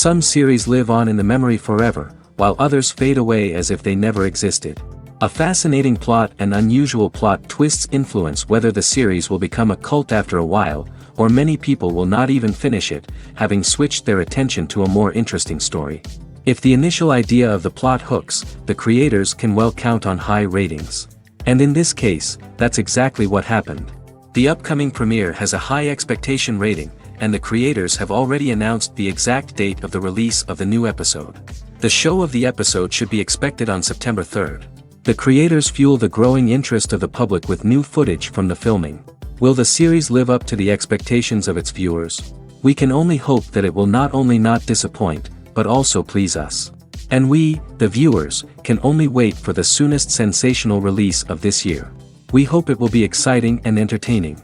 Some series live on in the memory forever, while others fade away as if they never existed. A fascinating plot and unusual plot twists influence whether the series will become a cult after a while, or many people will not even finish it, having switched their attention to a more interesting story. If the initial idea of the plot hooks, the creators can well count on high ratings. And in this case, that's exactly what happened. The upcoming premiere has a high expectation rating, and the creators have already announced the exact date of the release of the new episode. The show of the episode should be expected on September 3rd. The creators fuel the growing interest of the public with new footage from the filming. Will the series live up to the expectations of its viewers? We can only hope that it will not only not disappoint, but also please us. And we, the viewers, can only wait for the soonest sensational release of this year. We hope it will be exciting and entertaining.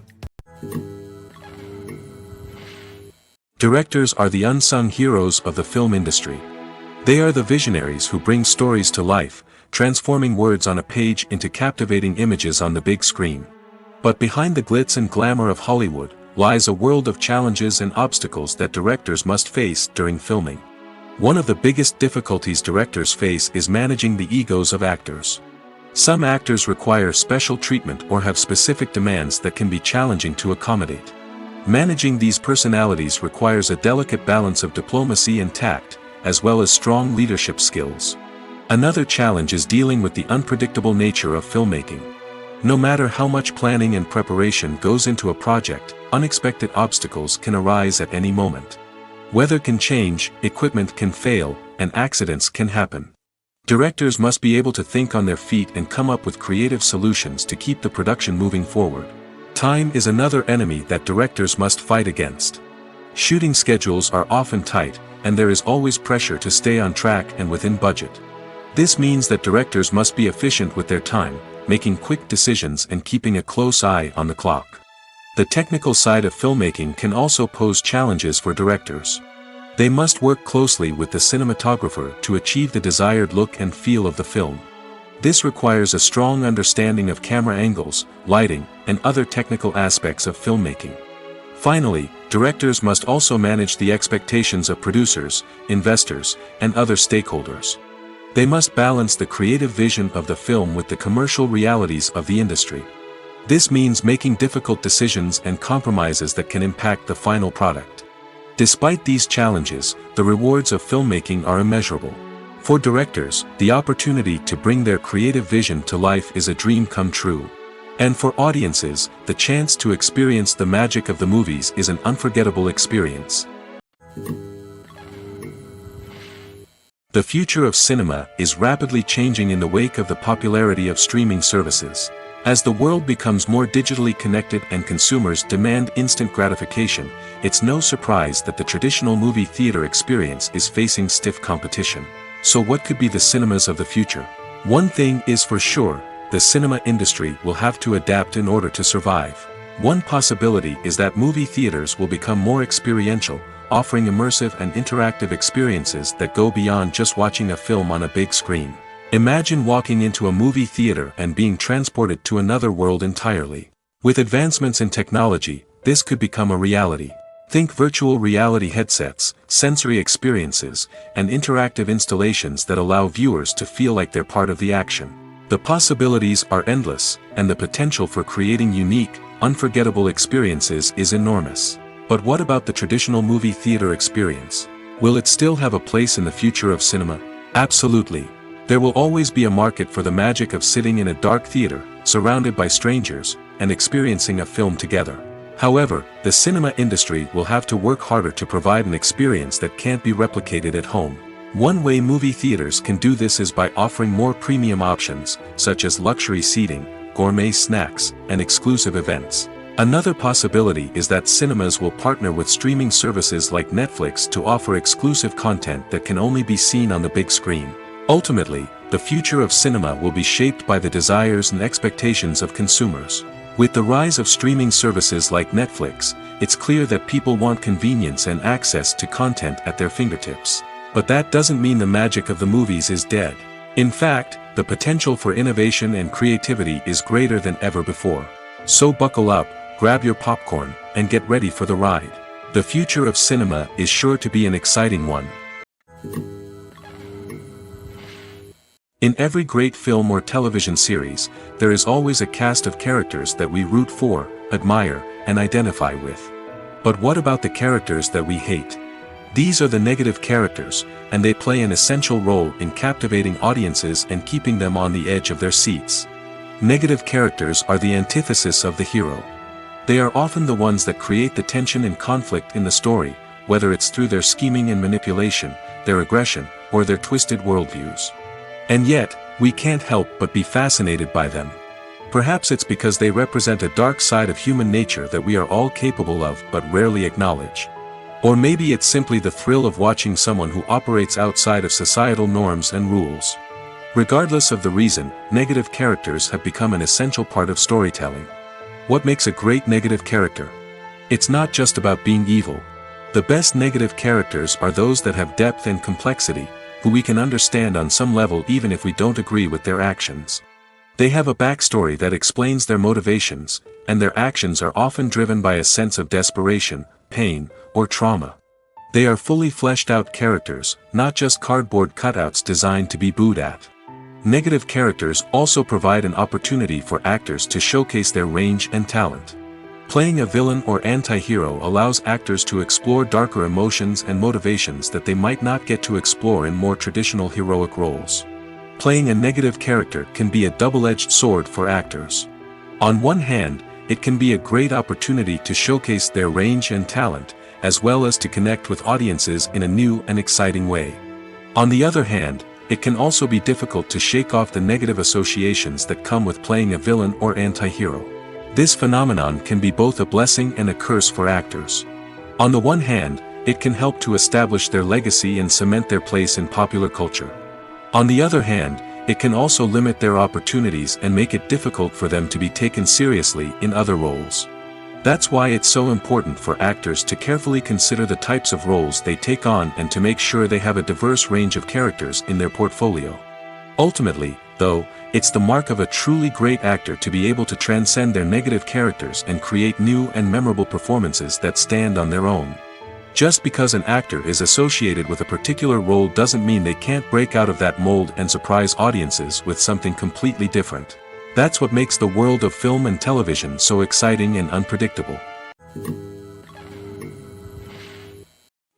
Directors are the unsung heroes of the film industry. They are the visionaries who bring stories to life, transforming words on a page into captivating images on the big screen. But behind the glitz and glamour of Hollywood, lies a world of challenges and obstacles that directors must face during filming. One of the biggest difficulties directors face is managing the egos of actors. Some actors require special treatment or have specific demands that can be challenging to accommodate. Managing these personalities requires a delicate balance of diplomacy and tact, as well as strong leadership skills. Another challenge is dealing with the unpredictable nature of filmmaking. No matter how much planning and preparation goes into a project, unexpected obstacles can arise at any moment. Weather can change, equipment can fail, and accidents can happen. Directors must be able to think on their feet and come up with creative solutions to keep the production moving forward. Time is another enemy that directors must fight against. Shooting schedules are often tight, and there is always pressure to stay on track and within budget. This means that directors must be efficient with their time, making quick decisions and keeping a close eye on the clock. The technical side of filmmaking can also pose challenges for directors. They must work closely with the cinematographer to achieve the desired look and feel of the film. This requires a strong understanding of camera angles, lighting, and other technical aspects of filmmaking. Finally, directors must also manage the expectations of producers, investors, and other stakeholders. They must balance the creative vision of the film with the commercial realities of the industry. This means making difficult decisions and compromises that can impact the final product. Despite these challenges, the rewards of filmmaking are immeasurable. For directors, the opportunity to bring their creative vision to life is a dream come true. And for audiences, the chance to experience the magic of the movies is an unforgettable experience. The future of cinema is rapidly changing in the wake of the popularity of streaming services. As the world becomes more digitally connected and consumers demand instant gratification, it's no surprise that the traditional movie theater experience is facing stiff competition. So what could be the cinemas of the future? One thing is for sure, the cinema industry will have to adapt in order to survive. One possibility is that movie theaters will become more experiential, offering immersive and interactive experiences that go beyond just watching a film on a big screen. Imagine walking into a movie theater and being transported to another world entirely. With advancements in technology, this could become a reality. Think virtual reality headsets, sensory experiences, and interactive installations that allow viewers to feel like they're part of the action. The possibilities are endless, and the potential for creating unique, unforgettable experiences is enormous. But what about the traditional movie theater experience? Will it still have a place in the future of cinema? Absolutely. There will always be a market for the magic of sitting in a dark theater, surrounded by strangers, and experiencing a film together. However, the cinema industry will have to work harder to provide an experience that can't be replicated at home. One way movie theaters can do this is by offering more premium options, such as luxury seating, gourmet snacks, and exclusive events. Another possibility is that cinemas will partner with streaming services like Netflix to offer exclusive content that can only be seen on the big screen. Ultimately, the future of cinema will be shaped by the desires and expectations of consumers. With the rise of streaming services like Netflix, it's clear that people want convenience and access to content at their fingertips. But that doesn't mean the magic of the movies is dead. In fact, the potential for innovation and creativity is greater than ever before. So buckle up, grab your popcorn, and get ready for the ride. The future of cinema is sure to be an exciting one. In every great film or television series, there is always a cast of characters that we root for, admire, and identify with. But what about the characters that we hate? These are the negative characters, and they play an essential role in captivating audiences and keeping them on the edge of their seats. Negative characters are the antithesis of the hero. They are often the ones that create the tension and conflict in the story, whether it's through their scheming and manipulation, their aggression, or their twisted worldviews. And yet, we can't help but be fascinated by them. Perhaps it's because they represent a dark side of human nature that we are all capable of but rarely acknowledge. Or maybe it's simply the thrill of watching someone who operates outside of societal norms and rules. Regardless of the reason, negative characters have become an essential part of storytelling. What makes a great negative character? It's not just about being evil. The best negative characters are those that have depth and complexity, who we can understand on some level even if we don't agree with their actions. They have a backstory that explains their motivations, and their actions are often driven by a sense of desperation, pain, or trauma. They are fully fleshed out characters, not just cardboard cutouts designed to be booed at. Negative characters also provide an opportunity for actors to showcase their range and talent. Playing a villain or anti-hero allows actors to explore darker emotions and motivations that they might not get to explore in more traditional heroic roles. Playing a negative character can be a double-edged sword for actors. On one hand, it can be a great opportunity to showcase their range and talent, as well as to connect with audiences in a new and exciting way. On the other hand, it can also be difficult to shake off the negative associations that come with playing a villain or anti-hero. This phenomenon can be both a blessing and a curse for actors. On the one hand, it can help to establish their legacy and cement their place in popular culture. On the other hand, it can also limit their opportunities and make it difficult for them to be taken seriously in other roles. That's why it's so important for actors to carefully consider the types of roles they take on and to make sure they have a diverse range of characters in their portfolio. Ultimately, though, it's the mark of a truly great actor to be able to transcend their negative characters and create new and memorable performances that stand on their own. Just because an actor is associated with a particular role doesn't mean they can't break out of that mold and surprise audiences with something completely different. That's what makes the world of film and television so exciting and unpredictable.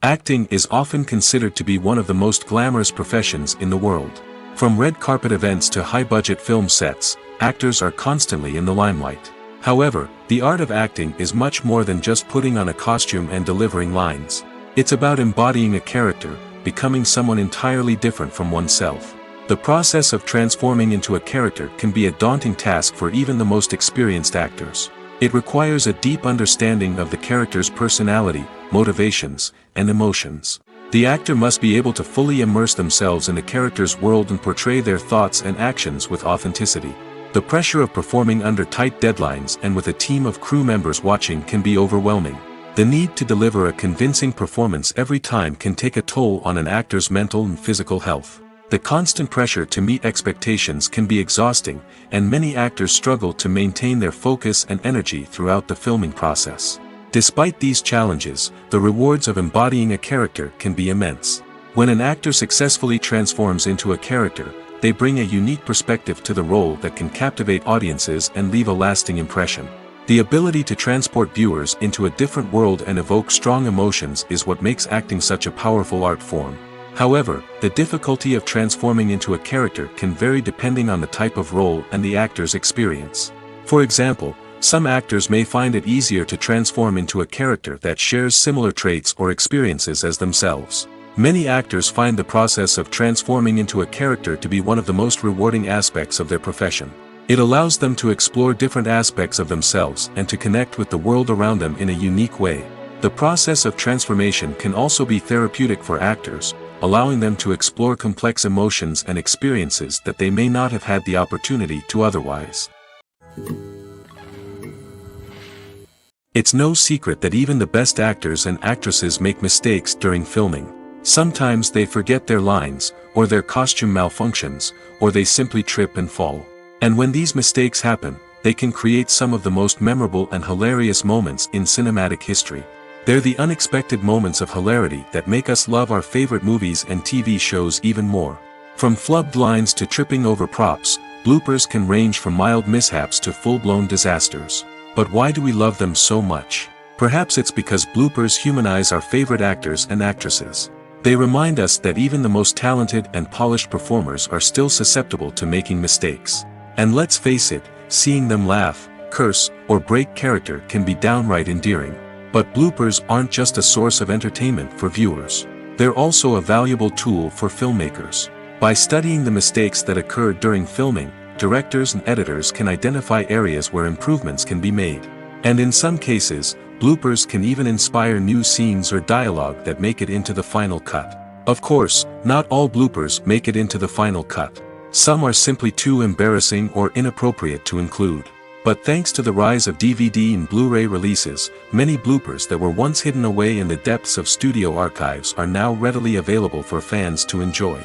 Acting is often considered to be one of the most glamorous professions in the world. From red carpet events to high-budget film sets, actors are constantly in the limelight. However, the art of acting is much more than just putting on a costume and delivering lines. It's about embodying a character, becoming someone entirely different from oneself. The process of transforming into a character can be a daunting task for even the most experienced actors. It requires a deep understanding of the character's personality, motivations, and emotions. The actor must be able to fully immerse themselves in the character's world and portray their thoughts and actions with authenticity. The pressure of performing under tight deadlines and with a team of crew members watching can be overwhelming. The need to deliver a convincing performance every time can take a toll on an actor's mental and physical health. The constant pressure to meet expectations can be exhausting, and many actors struggle to maintain their focus and energy throughout the filming process. Despite these challenges, the rewards of embodying a character can be immense. When an actor successfully transforms into a character, they bring a unique perspective to the role that can captivate audiences and leave a lasting impression. The ability to transport viewers into a different world and evoke strong emotions is what makes acting such a powerful art form. However, the difficulty of transforming into a character can vary depending on the type of role and the actor's experience. For example, some actors may find it easier to transform into a character that shares similar traits or experiences as themselves. Many actors find the process of transforming into a character to be one of the most rewarding aspects of their profession. It allows them to explore different aspects of themselves and to connect with the world around them in a unique way. The process of transformation can also be therapeutic for actors, allowing them to explore complex emotions and experiences that they may not have had the opportunity to otherwise. It's no secret that even the best actors and actresses make mistakes during filming. Sometimes they forget their lines, or their costume malfunctions, or they simply trip and fall. And when these mistakes happen, they can create some of the most memorable and hilarious moments in cinematic history. They're the unexpected moments of hilarity that make us love our favorite movies and TV shows even more. From flubbed lines to tripping over props, bloopers can range from mild mishaps to full-blown disasters. But why do we love them so much? Perhaps it's because bloopers humanize our favorite actors and actresses. They remind us that even the most talented and polished performers are still susceptible to making mistakes. And let's face it, seeing them laugh, curse, or break character can be downright endearing. But bloopers aren't just a source of entertainment for viewers. They're also a valuable tool for filmmakers. By studying the mistakes that occurred during filming, directors and editors can identify areas where improvements can be made. And in some cases, bloopers can even inspire new scenes or dialogue that make it into the final cut. Of course, not all bloopers make it into the final cut. Some are simply too embarrassing or inappropriate to include. But thanks to the rise of DVD and Blu-ray releases, many bloopers that were once hidden away in the depths of studio archives are now readily available for fans to enjoy.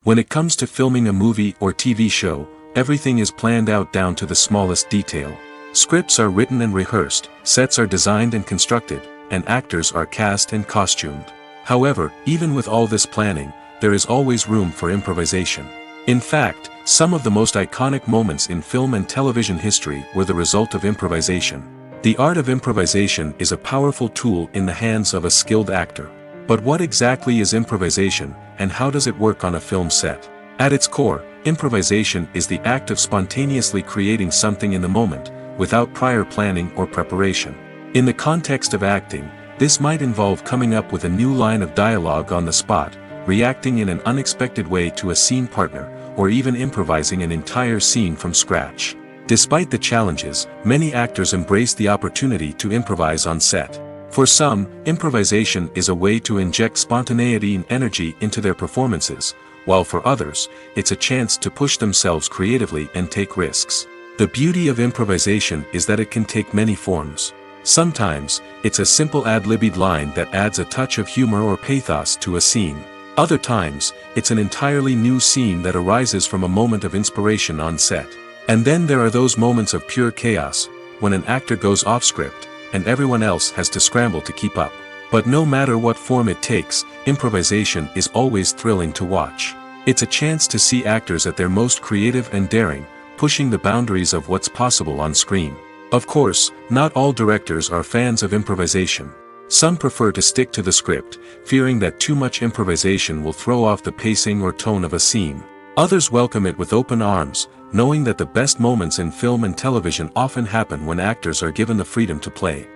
When it comes to filming a movie or TV show, everything is planned out down to the smallest detail. Scripts are written and rehearsed, sets are designed and constructed, and actors are cast and costumed. However, even with all this planning, there is always room for improvisation. In fact, some of the most iconic moments in film and television history were the result of improvisation. The art of improvisation is a powerful tool in the hands of a skilled actor. But what exactly is improvisation, and how does it work on a film set? At its core, improvisation is the act of spontaneously creating something in the moment, without prior planning or preparation. In the context of acting, this might involve coming up with a new line of dialogue on the spot, reacting in an unexpected way to a scene partner, or even improvising an entire scene from scratch. Despite the challenges, many actors embrace the opportunity to improvise on set. For some, improvisation is a way to inject spontaneity and energy into their performances, while for others, it's a chance to push themselves creatively and take risks. The beauty of improvisation is that it can take many forms. Sometimes, it's a simple ad-libbed line that adds a touch of humor or pathos to a scene. Other times, it's an entirely new scene that arises from a moment of inspiration on set. And then there are those moments of pure chaos, when an actor goes off script, and everyone else has to scramble to keep up. But no matter what form it takes, improvisation is always thrilling to watch. It's a chance to see actors at their most creative and daring, pushing the boundaries of what's possible on screen. Of course, not all directors are fans of improvisation. Some prefer to stick to the script, fearing that too much improvisation will throw off the pacing or tone of a scene. Others welcome it with open arms, knowing that the best moments in film and television often happen when actors are given the freedom to play.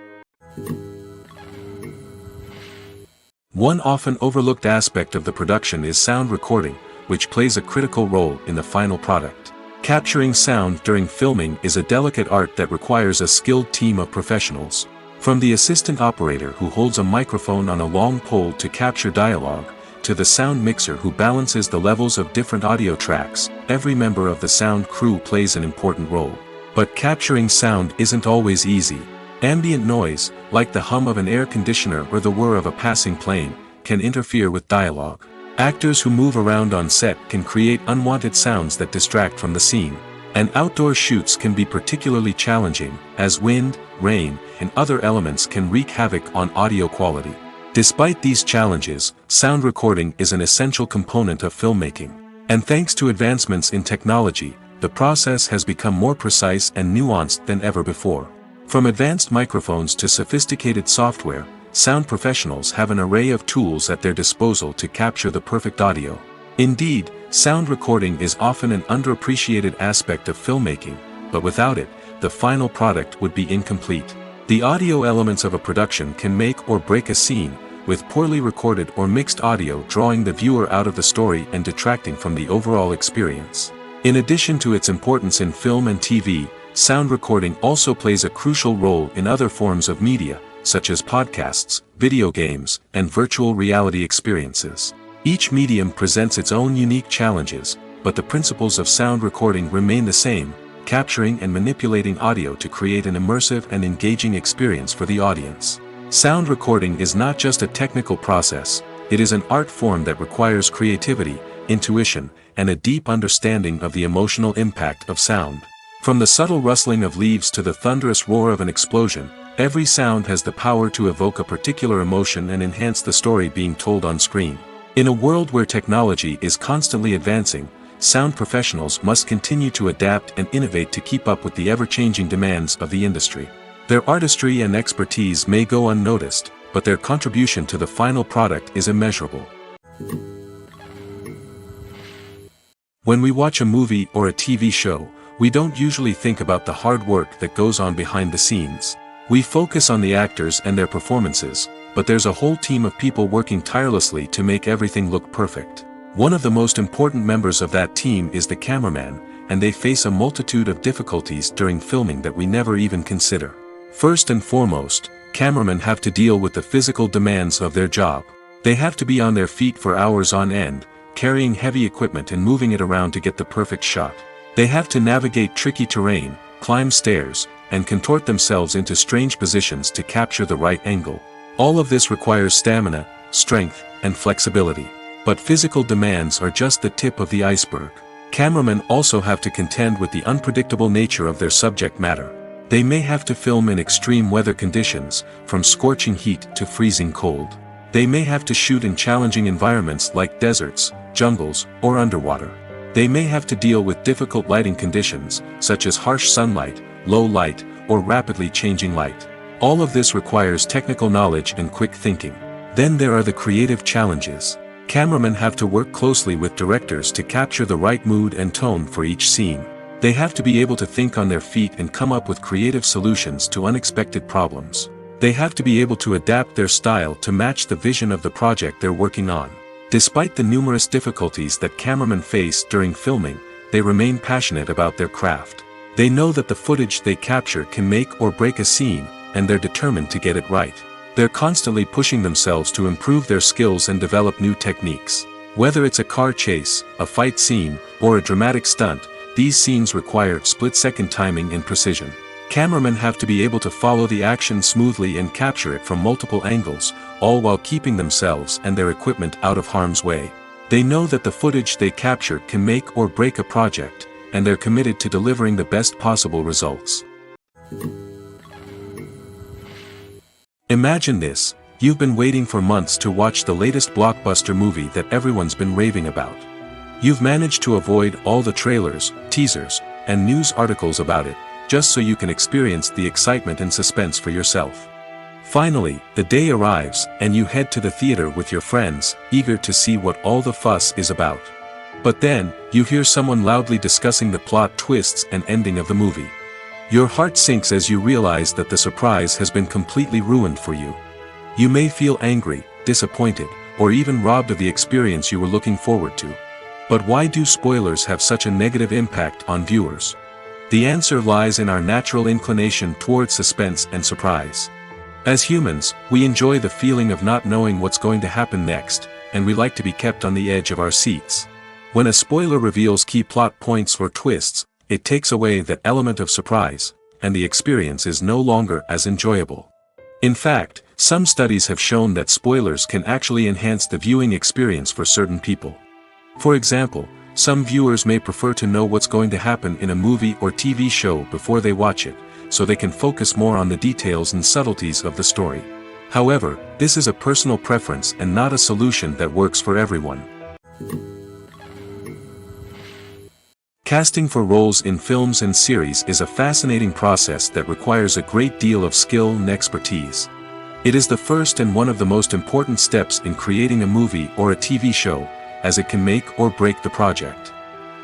One often overlooked aspect of the production is sound recording, which plays a critical role in the final product. Capturing sound during filming is a delicate art that requires a skilled team of professionals. From the assistant operator who holds a microphone on a long pole to capture dialogue, to the sound mixer who balances the levels of different audio tracks, every member of the sound crew plays an important role. But capturing sound isn't always easy. Ambient noise, like the hum of an air conditioner or the whir of a passing plane, can interfere with dialogue. Actors who move around on set can create unwanted sounds that distract from the scene. And outdoor shoots can be particularly challenging, as wind, rain, and other elements can wreak havoc on audio quality. Despite these challenges, sound recording is an essential component of filmmaking. And thanks to advancements in technology, the process has become more precise and nuanced than ever before. From advanced microphones to sophisticated software, sound professionals have an array of tools at their disposal to capture the perfect audio. Indeed, sound recording is often an underappreciated aspect of filmmaking, but without it, the final product would be incomplete. The audio elements of a production can make or break a scene, with poorly recorded or mixed audio drawing the viewer out of the story and detracting from the overall experience. In addition to its importance in film and TV, sound recording also plays a crucial role in other forms of media, such as podcasts, video games, and virtual reality experiences. Each medium presents its own unique challenges, but the principles of sound recording remain the same, capturing and manipulating audio to create an immersive and engaging experience for the audience. Sound recording is not just a technical process, it is an art form that requires creativity, intuition, and a deep understanding of the emotional impact of sound. From the subtle rustling of leaves to the thunderous roar of an explosion, Every sound has the power to evoke a particular emotion and enhance the story being told on screen. In a world where technology is constantly advancing, sound professionals must continue to adapt and innovate to keep up with the ever-changing demands of the industry. Their artistry and expertise may go unnoticed, but their contribution to the final product is immeasurable. When we watch a movie or a TV show, we don't usually think about the hard work that goes on behind the scenes. We focus on the actors and their performances, but there's a whole team of people working tirelessly to make everything look perfect. One of the most important members of that team is the cameraman, and they face a multitude of difficulties during filming that we never even consider. First and foremost, cameramen have to deal with the physical demands of their job. They have to be on their feet for hours on end, carrying heavy equipment and moving it around to get the perfect shot. They have to navigate tricky terrain, climb stairs, and contort themselves into strange positions to capture the right angle. All of this requires stamina, strength, and flexibility. But physical demands are just the tip of the iceberg. Cameramen also have to contend with the unpredictable nature of their subject matter. They may have to film in extreme weather conditions, from scorching heat to freezing cold. They may have to shoot in challenging environments like deserts, jungles, or underwater. They may have to deal with difficult lighting conditions, such as harsh sunlight, low light, or rapidly changing light. All of this requires technical knowledge and quick thinking. Then there are the creative challenges. Cameramen have to work closely with directors to capture the right mood and tone for each scene. They have to be able to think on their feet and come up with creative solutions to unexpected problems. They have to be able to adapt their style to match the vision of the project they're working on. Despite the numerous difficulties that cameramen face during filming, they remain passionate about their craft. They know that the footage they capture can make or break a scene, and they're determined to get it right. They're constantly pushing themselves to improve their skills and develop new techniques. Whether it's a car chase, a fight scene, or a dramatic stunt, these scenes require split-second timing and precision. Cameramen have to be able to follow the action smoothly and capture it from multiple angles, all while keeping themselves and their equipment out of harm's way. They know that the footage they capture can make or break a project, and they're committed to delivering the best possible results. Imagine this: you've been waiting for months to watch the latest blockbuster movie that everyone's been raving about. You've managed to avoid all the trailers, teasers, and news articles about it, just so you can experience the excitement and suspense for yourself. Finally, the day arrives, and you head to the theater with your friends, eager to see what all the fuss is about. But then, you hear someone loudly discussing the plot twists and ending of the movie. Your heart sinks as you realize that the surprise has been completely ruined for you. You may feel angry, disappointed, or even robbed of the experience you were looking forward to. But why do spoilers have such a negative impact on viewers? The answer lies in our natural inclination towards suspense and surprise. As humans, we enjoy the feeling of not knowing what's going to happen next, and we like to be kept on the edge of our seats. When a spoiler reveals key plot points or twists, it takes away that element of surprise, and the experience is no longer as enjoyable. In fact, some studies have shown that spoilers can actually enhance the viewing experience for certain people. For example, some viewers may prefer to know what's going to happen in a movie or TV show before they watch it, so they can focus more on the details and subtleties of the story. However, this is a personal preference and not a solution that works for everyone. Casting for roles in films and series is a fascinating process that requires a great deal of skill and expertise. It is the first and one of the most important steps in creating a movie or a TV show, as it can make or break the project.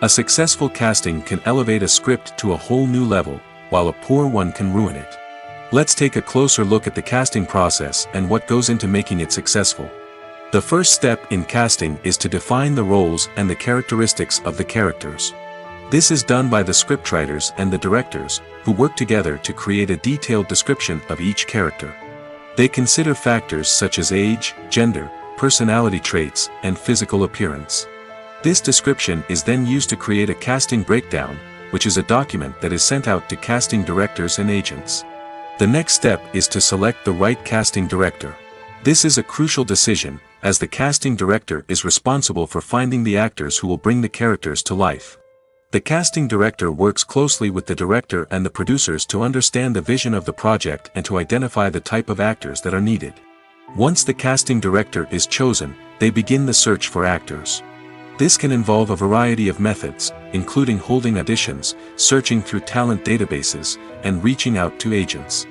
A successful casting can elevate a script to a whole new level, while a poor one can ruin it. Let's take a closer look at the casting process and what goes into making it successful. The first step in casting is to define the roles and the characteristics of the characters. This is done by the scriptwriters and the directors, who work together to create a detailed description of each character. They consider factors such as age, gender, personality traits, and physical appearance. This description is then used to create a casting breakdown, which is a document that is sent out to casting directors and agents. The next step is to select the right casting director. This is a crucial decision, as the casting director is responsible for finding the actors who will bring the characters to life. The casting director works closely with the director and the producers to understand the vision of the project and to identify the type of actors that are needed. Once the casting director is chosen, they begin the search for actors. This can involve a variety of methods, including holding auditions, searching through talent databases, and reaching out to agents.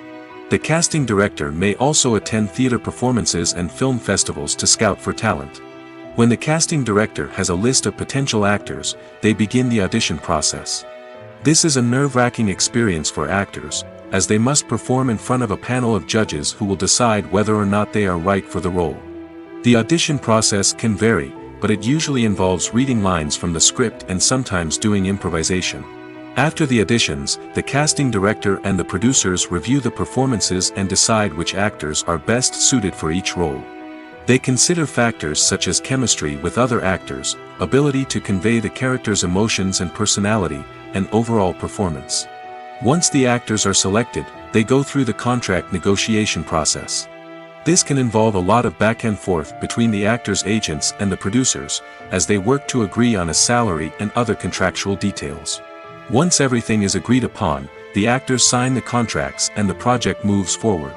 The casting director may also attend theater performances and film festivals to scout for talent. When the casting director has a list of potential actors, they begin the audition process. This is a nerve-wracking experience for actors, as they must perform in front of a panel of judges who will decide whether or not they are right for the role. The audition process can vary, but it usually involves reading lines from the script and sometimes doing improvisation. After the auditions, the casting director and the producers review the performances and decide which actors are best suited for each role. They consider factors such as chemistry with other actors, ability to convey the character's emotions and personality, and overall performance. Once the actors are selected, they go through the contract negotiation process. This can involve a lot of back and forth between the actors' agents and the producers, as they work to agree on a salary and other contractual details. Once everything is agreed upon, the actors sign the contracts and the project moves forward.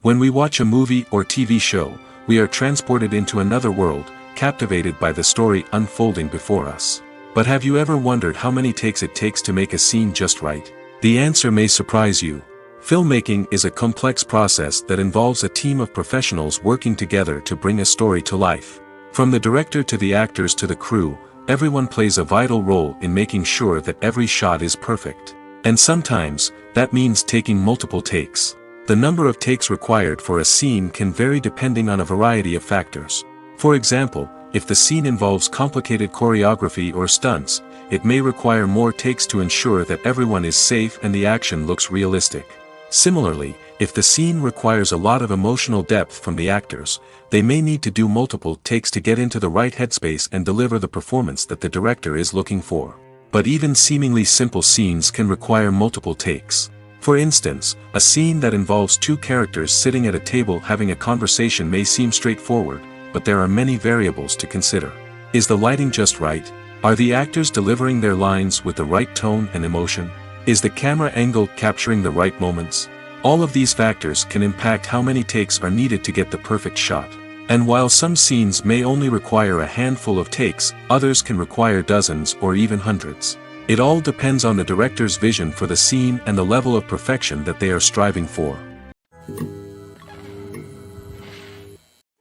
When we watch a movie or TV show, we are transported into another world, captivated by the story unfolding before us. But have you ever wondered how many takes it takes to make a scene just right? The answer may surprise you. Filmmaking is a complex process that involves a team of professionals working together to bring a story to life. From the director to the actors to the crew, everyone plays a vital role in making sure that every shot is perfect. And sometimes, that means taking multiple takes. The number of takes required for a scene can vary depending on a variety of factors. For example, if the scene involves complicated choreography or stunts, it may require more takes to ensure that everyone is safe and the action looks realistic. Similarly, if the scene requires a lot of emotional depth from the actors, they may need to do multiple takes to get into the right headspace and deliver the performance that the director is looking for. But even seemingly simple scenes can require multiple takes. For instance, a scene that involves two characters sitting at a table having a conversation may seem straightforward, but there are many variables to consider. Is the lighting just right? Are the actors delivering their lines with the right tone and emotion? Is the camera angle capturing the right moments? All of these factors can impact how many takes are needed to get the perfect shot. And while some scenes may only require a handful of takes, others can require dozens or even hundreds. It all depends on the director's vision for the scene and the level of perfection that they are striving for.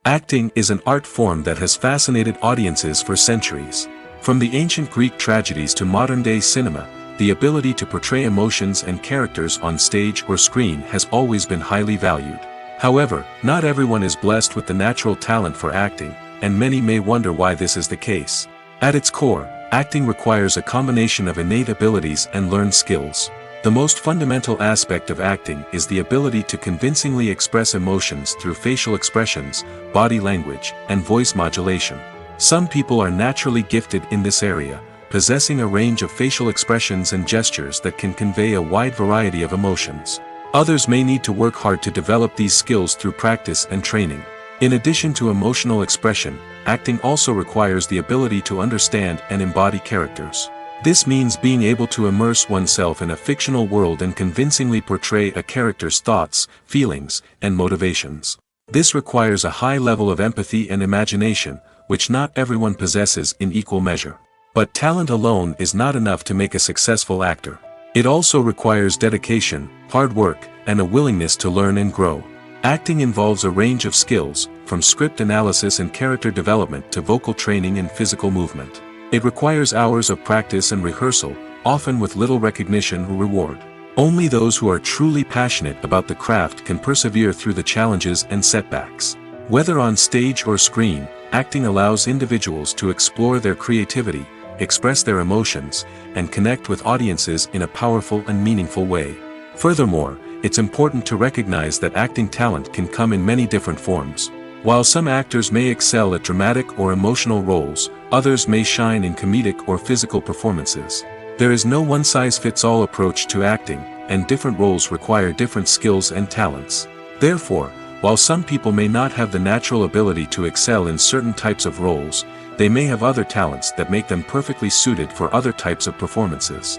Acting is an art form that has fascinated audiences for centuries. From the ancient Greek tragedies to modern-day cinema, the ability to portray emotions and characters on stage or screen has always been highly valued. However, not everyone is blessed with the natural talent for acting, and many may wonder why this is the case. At its core, acting requires a combination of innate abilities and learned skills. The most fundamental aspect of acting is the ability to convincingly express emotions through facial expressions, body language, and voice modulation. Some people are naturally gifted in this area, possessing a range of facial expressions and gestures that can convey a wide variety of emotions. Others may need to work hard to develop these skills through practice and training. In addition to emotional expression, acting also requires the ability to understand and embody characters. This means being able to immerse oneself in a fictional world and convincingly portray a character's thoughts, feelings, and motivations. This requires a high level of empathy and imagination, which not everyone possesses in equal measure. But talent alone is not enough to make a successful actor. It also requires dedication, hard work, and a willingness to learn and grow. Acting involves a range of skills, from script analysis and character development to vocal training and physical movement. It requires hours of practice and rehearsal, often with little recognition or reward. Only those who are truly passionate about the craft can persevere through the challenges and setbacks. Whether on stage or screen, acting allows individuals to explore their creativity, express their emotions, and connect with audiences in a powerful and meaningful way. Furthermore, it's important to recognize that acting talent can come in many different forms. While some actors may excel at dramatic or emotional roles, others may shine in comedic or physical performances. There is no one-size-fits-all approach to acting, and different roles require different skills and talents. Therefore, while some people may not have the natural ability to excel in certain types of roles, they may have other talents that make them perfectly suited for other types of performances.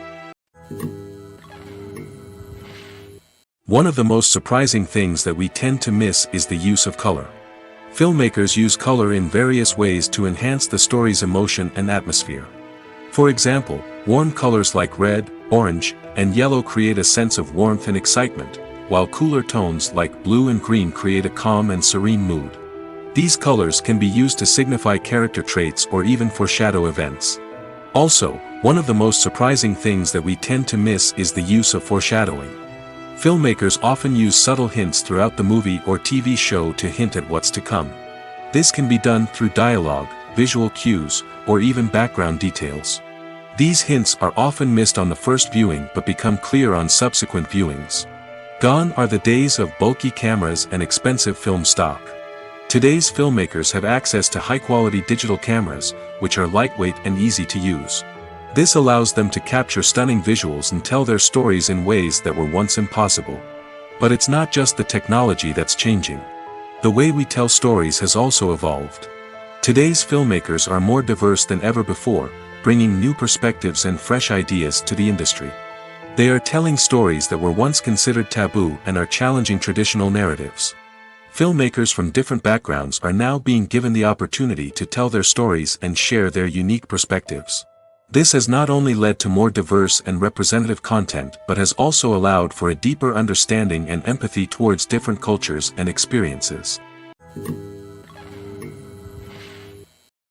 One of the most surprising things that we tend to miss is the use of color. Filmmakers use color in various ways to enhance the story's emotion and atmosphere. For example, warm colors like red, orange, and yellow create a sense of warmth and excitement, while cooler tones like blue and green create a calm and serene mood. These colors can be used to signify character traits or even foreshadow events. Also, one of the most surprising things that we tend to miss is the use of foreshadowing. Filmmakers often use subtle hints throughout the movie or TV show to hint at what's to come. This can be done through dialogue, visual cues, or even background details. These hints are often missed on the first viewing but become clear on subsequent viewings. Gone are the days of bulky cameras and expensive film stock. Today's filmmakers have access to high-quality digital cameras, which are lightweight and easy to use. This allows them to capture stunning visuals and tell their stories in ways that were once impossible. But it's not just the technology that's changing. The way we tell stories has also evolved. Today's filmmakers are more diverse than ever before, bringing new perspectives and fresh ideas to the industry. They are telling stories that were once considered taboo and are challenging traditional narratives. Filmmakers from different backgrounds are now being given the opportunity to tell their stories and share their unique perspectives. This has not only led to more diverse and representative content but has also allowed for a deeper understanding and empathy towards different cultures and experiences.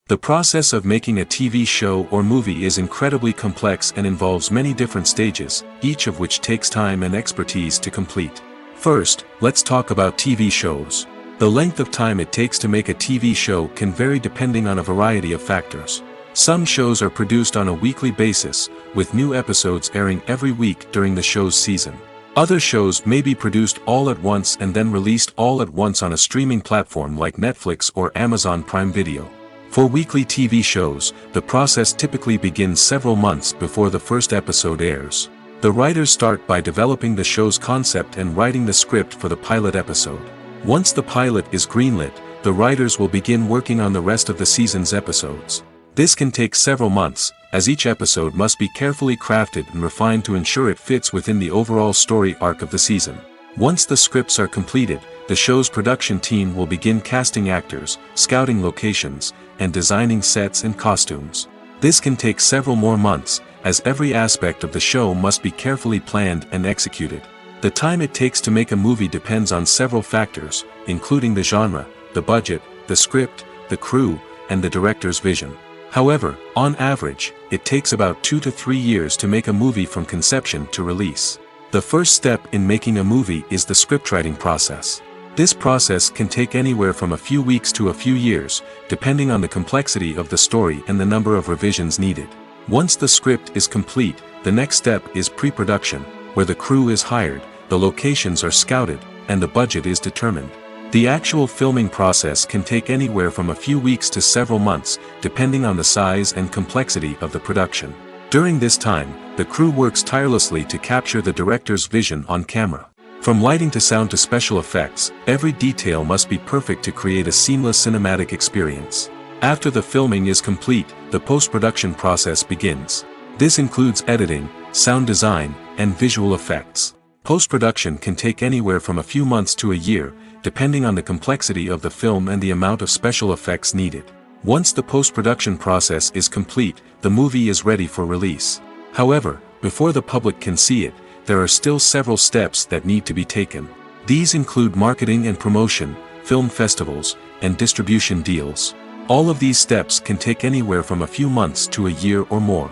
The process of making a TV show or movie is incredibly complex and involves many different stages, each of which takes time and expertise to complete. First, let's talk about TV shows. The length of time it takes to make a TV show can vary depending on a variety of factors. Some shows are produced on a weekly basis, with new episodes airing every week during the show's season. Other shows may be produced all at once and then released all at once on a streaming platform like Netflix or Amazon Prime Video. For weekly TV shows, the process typically begins several months before the first episode airs. The writers start by developing the show's concept and writing the script for the pilot episode. Once the pilot is greenlit, the writers will begin working on the rest of the season's episodes. This can take several months, as each episode must be carefully crafted and refined to ensure it fits within the overall story arc of the season. Once the scripts are completed, the show's production team will begin casting actors, scouting locations, and designing sets and costumes. This can take several more months, as every aspect of the show must be carefully planned and executed. The time it takes to make a movie depends on several factors, including the genre, the budget, the script, the crew, and the director's vision. However, on average, it takes about 2 to 3 years to make a movie from conception to release. The first step in making a movie is the scriptwriting process. This process can take anywhere from a few weeks to a few years, depending on the complexity of the story and the number of revisions needed. Once the script is complete, the next step is pre-production, where the crew is hired, the locations are scouted, and the budget is determined. The actual filming process can take anywhere from a few weeks to several months, depending on the size and complexity of the production. During this time, the crew works tirelessly to capture the director's vision on camera. From lighting to sound to special effects, every detail must be perfect to create a seamless cinematic experience. After the filming is complete, the post-production process begins. This includes editing, sound design, and visual effects. Post-production can take anywhere from a few months to a year, depending on the complexity of the film and the amount of special effects needed. Once the post-production process is complete, the movie is ready for release. However, before the public can see it, there are still several steps that need to be taken. These include marketing and promotion, film festivals, and distribution deals. All of these steps can take anywhere from a few months to a year or more.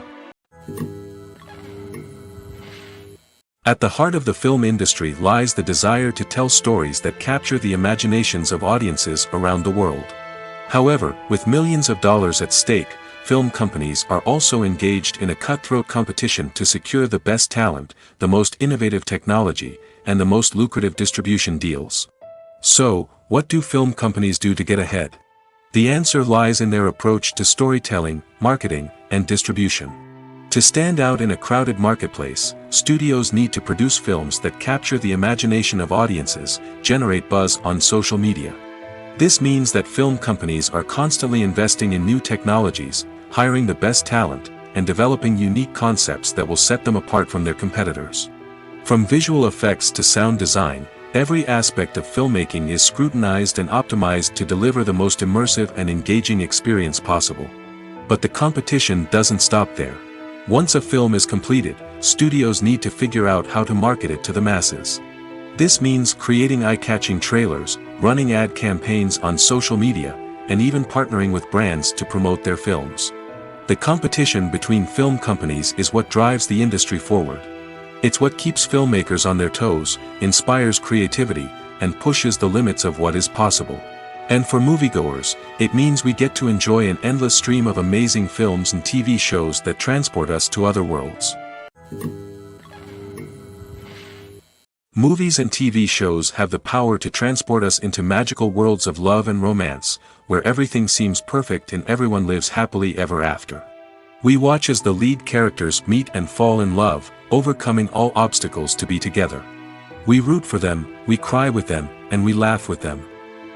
At the heart of the film industry lies the desire to tell stories that capture the imaginations of audiences around the world. However, with millions of dollars at stake, film companies are also engaged in a cutthroat competition to secure the best talent, the most innovative technology, and the most lucrative distribution deals. So, what do film companies do to get ahead? The answer lies in their approach to storytelling, marketing, and distribution. To stand out in a crowded marketplace, studios need to produce films that capture the imagination of audiences, generate buzz on social media. This means that film companies are constantly investing in new technologies, hiring the best talent, and developing unique concepts that will set them apart from their competitors. From visual effects to sound design, every aspect of filmmaking is scrutinized and optimized to deliver the most immersive and engaging experience possible. But the competition doesn't stop there. Once a film is completed, studios need to figure out how to market it to the masses. This means creating eye-catching trailers, running ad campaigns on social media, and even partnering with brands to promote their films. The competition between film companies is what drives the industry forward. It's what keeps filmmakers on their toes, inspires creativity, and pushes the limits of what is possible. And for moviegoers, it means we get to enjoy an endless stream of amazing films and TV shows that transport us to other worlds. Movies and TV shows have the power to transport us into magical worlds of love and romance, where everything seems perfect and everyone lives happily ever after. We watch as the lead characters meet and fall in love, overcoming all obstacles to be together. We root for them, we cry with them, and we laugh with them.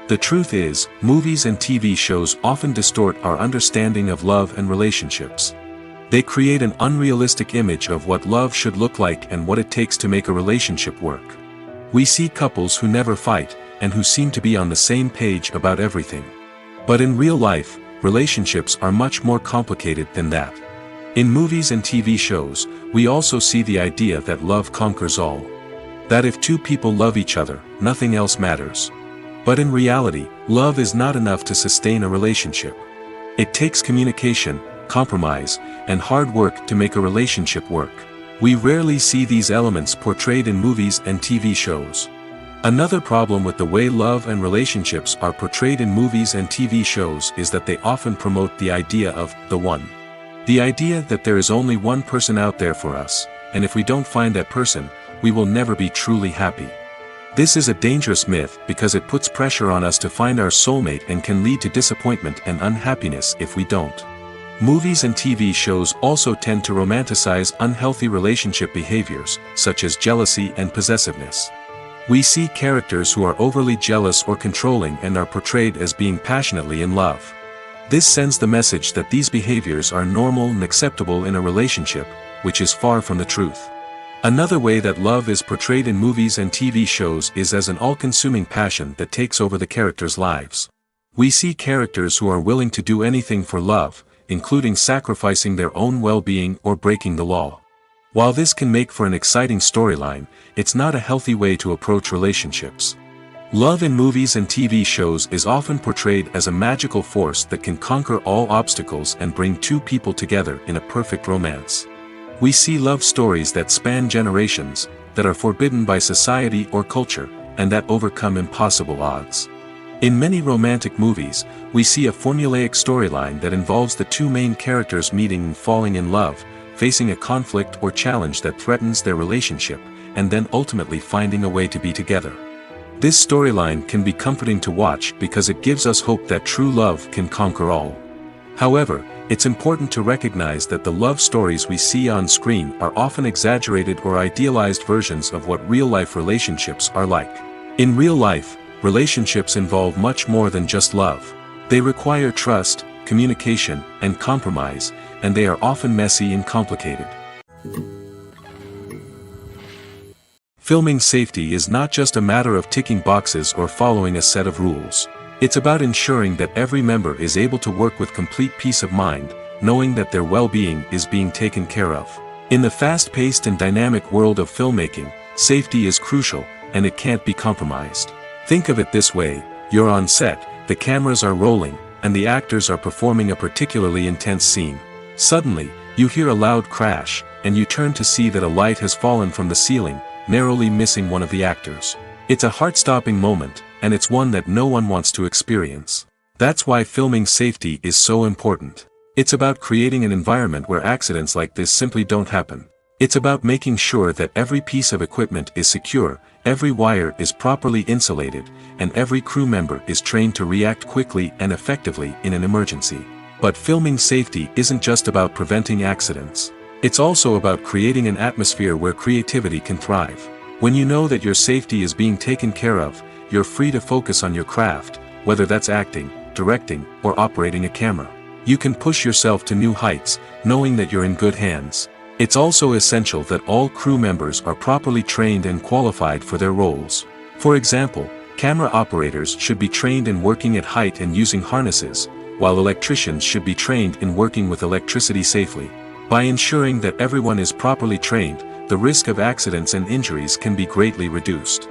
The truth is, movies and TV shows often distort our understanding of love and relationships. They create an unrealistic image of what love should look like and what it takes to make a relationship work. We see couples who never fight, and who seem to be on the same page about everything. But in real life, relationships are much more complicated than that. In movies and TV shows, we also see the idea that love conquers all. That if two people love each other, nothing else matters. But in reality, love is not enough to sustain a relationship. It takes communication, compromise, and hard work to make a relationship work. We rarely see these elements portrayed in movies and TV shows. Another problem with the way love and relationships are portrayed in movies and TV shows is that they often promote the idea of the one. The idea that there is only one person out there for us, and if we don't find that person, we will never be truly happy. This is a dangerous myth because it puts pressure on us to find our soulmate and can lead to disappointment and unhappiness if we don't. Movies and TV shows also tend to romanticize unhealthy relationship behaviors, such as jealousy and possessiveness. We see characters who are overly jealous or controlling and are portrayed as being passionately in love. This sends the message that these behaviors are normal and acceptable in a relationship, which is far from the truth. Another way that love is portrayed in movies and TV shows is as an all-consuming passion that takes over the characters' lives. We see characters who are willing to do anything for love, including sacrificing their own well-being or breaking the law. While this can make for an exciting storyline, it's not a healthy way to approach relationships. Love in movies and TV shows is often portrayed as a magical force that can conquer all obstacles and bring two people together in a perfect romance. We see love stories that span generations, that are forbidden by society or culture, and that overcome impossible odds. In many romantic movies, we see a formulaic storyline that involves the two main characters meeting and falling in love, facing a conflict or challenge that threatens their relationship, and then ultimately finding a way to be together. This storyline can be comforting to watch because it gives us hope that true love can conquer all. However, it's important to recognize that the love stories we see on screen are often exaggerated or idealized versions of what real-life relationships are like. In real life, relationships involve much more than just love. They require trust, communication, and compromise, and they are often messy and complicated. Filming safety is not just a matter of ticking boxes or following a set of rules. It's about ensuring that every member is able to work with complete peace of mind, knowing that their well-being is being taken care of. In the fast-paced and dynamic world of filmmaking, safety is crucial, and it can't be compromised. Think of it this way: you're on set, the cameras are rolling, and the actors are performing a particularly intense scene. Suddenly, you hear a loud crash, and you turn to see that a light has fallen from the ceiling, narrowly missing one of the actors. It's a heart-stopping moment, and it's one that no one wants to experience. That's why filming safety is so important. It's about creating an environment where accidents like this simply don't happen. It's about making sure that every piece of equipment is secure, every wire is properly insulated, and every crew member is trained to react quickly and effectively in an emergency. But filming safety isn't just about preventing accidents. It's also about creating an atmosphere where creativity can thrive. When you know that your safety is being taken care of, you're free to focus on your craft, whether that's acting, directing, or operating a camera. You can push yourself to new heights, knowing that you're in good hands. It's also essential that all crew members are properly trained and qualified for their roles. For example, camera operators should be trained in working at height and using harnesses, while electricians should be trained in working with electricity safely. By ensuring that everyone is properly trained, the risk of accidents and injuries can be greatly reduced.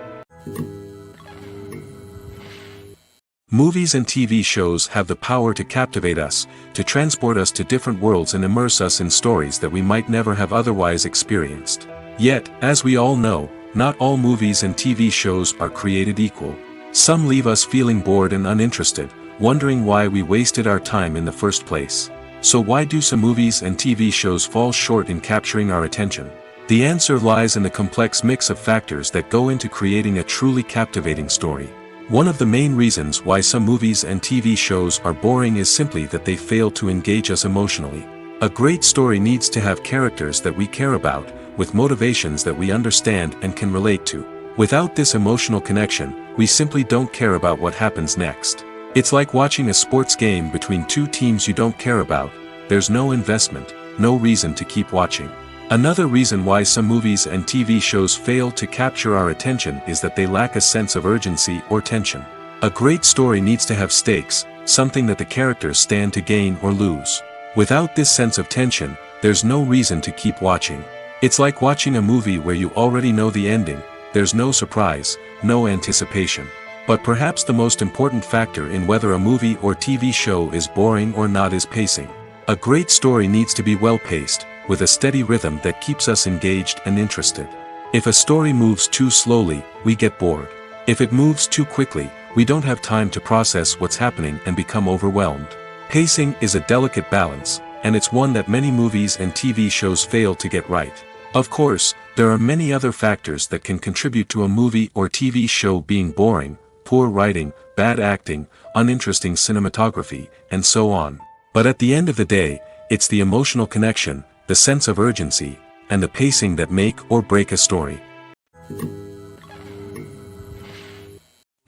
Movies and TV shows have the power to captivate us, to transport us to different worlds and immerse us in stories that we might never have otherwise experienced. Yet, as we all know, not all movies and TV shows are created equal. Some leave us feeling bored and uninterested, wondering why we wasted our time in the first place. So why do some movies and TV shows fall short in capturing our attention? The answer lies in the complex mix of factors that go into creating a truly captivating story. One of the main reasons why some movies and TV shows are boring is simply that they fail to engage us emotionally. A great story needs to have characters that we care about, with motivations that we understand and can relate to. Without this emotional connection, we simply don't care about what happens next. It's like watching a sports game between two teams you don't care about. There's no investment, no reason to keep watching. Another reason why some movies and TV shows fail to capture our attention is that they lack a sense of urgency or tension. A great story needs to have stakes, something that the characters stand to gain or lose. Without this sense of tension, there's no reason to keep watching. It's like watching a movie where you already know the ending. There's no surprise, no anticipation. But perhaps the most important factor in whether a movie or TV show is boring or not is pacing. A great story needs to be well-paced, with a steady rhythm that keeps us engaged and interested. If a story moves too slowly, we get bored. If it moves too quickly, we don't have time to process what's happening and become overwhelmed. Pacing is a delicate balance, and it's one that many movies and TV shows fail to get right. Of course, there are many other factors that can contribute to a movie or TV show being boring: poor writing, bad acting, uninteresting cinematography, and so on. But at the end of the day, it's the emotional connection, the sense of urgency, and the pacing that make or break a story.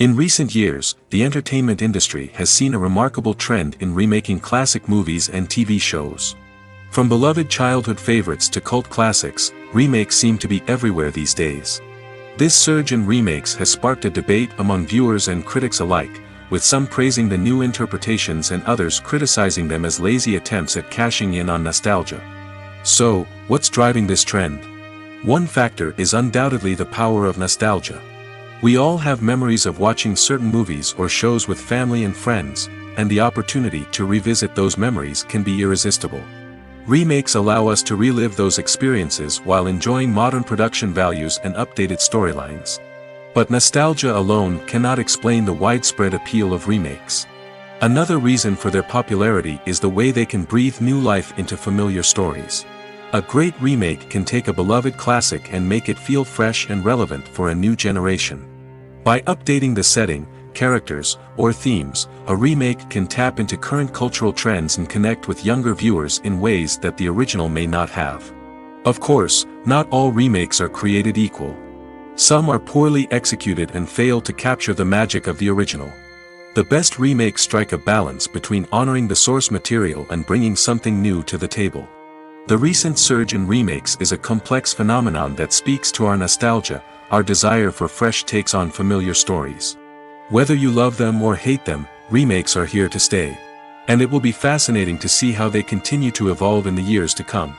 In recent years, the entertainment industry has seen a remarkable trend in remaking classic movies and TV shows. From beloved childhood favorites to cult classics, remakes seem to be everywhere these days. This surge in remakes has sparked a debate among viewers and critics alike, with some praising the new interpretations and others criticizing them as lazy attempts at cashing in on nostalgia. So, what's driving this trend? One factor is undoubtedly the power of nostalgia. We all have memories of watching certain movies or shows with family and friends, and the opportunity to revisit those memories can be irresistible. Remakes allow us to relive those experiences while enjoying modern production values and updated storylines. But nostalgia alone cannot explain the widespread appeal of remakes. Another reason for their popularity is the way they can breathe new life into familiar stories. A great remake can take a beloved classic and make it feel fresh and relevant for a new generation. By updating the setting, characters, or themes, a remake can tap into current cultural trends and connect with younger viewers in ways that the original may not have. Of course, not all remakes are created equal. Some are poorly executed and fail to capture the magic of the original. The best remakes strike a balance between honoring the source material and bringing something new to the table. The recent surge in remakes is a complex phenomenon that speaks to our nostalgia, our desire for fresh takes on familiar stories. Whether you love them or hate them, remakes are here to stay. And it will be fascinating to see how they continue to evolve in the years to come.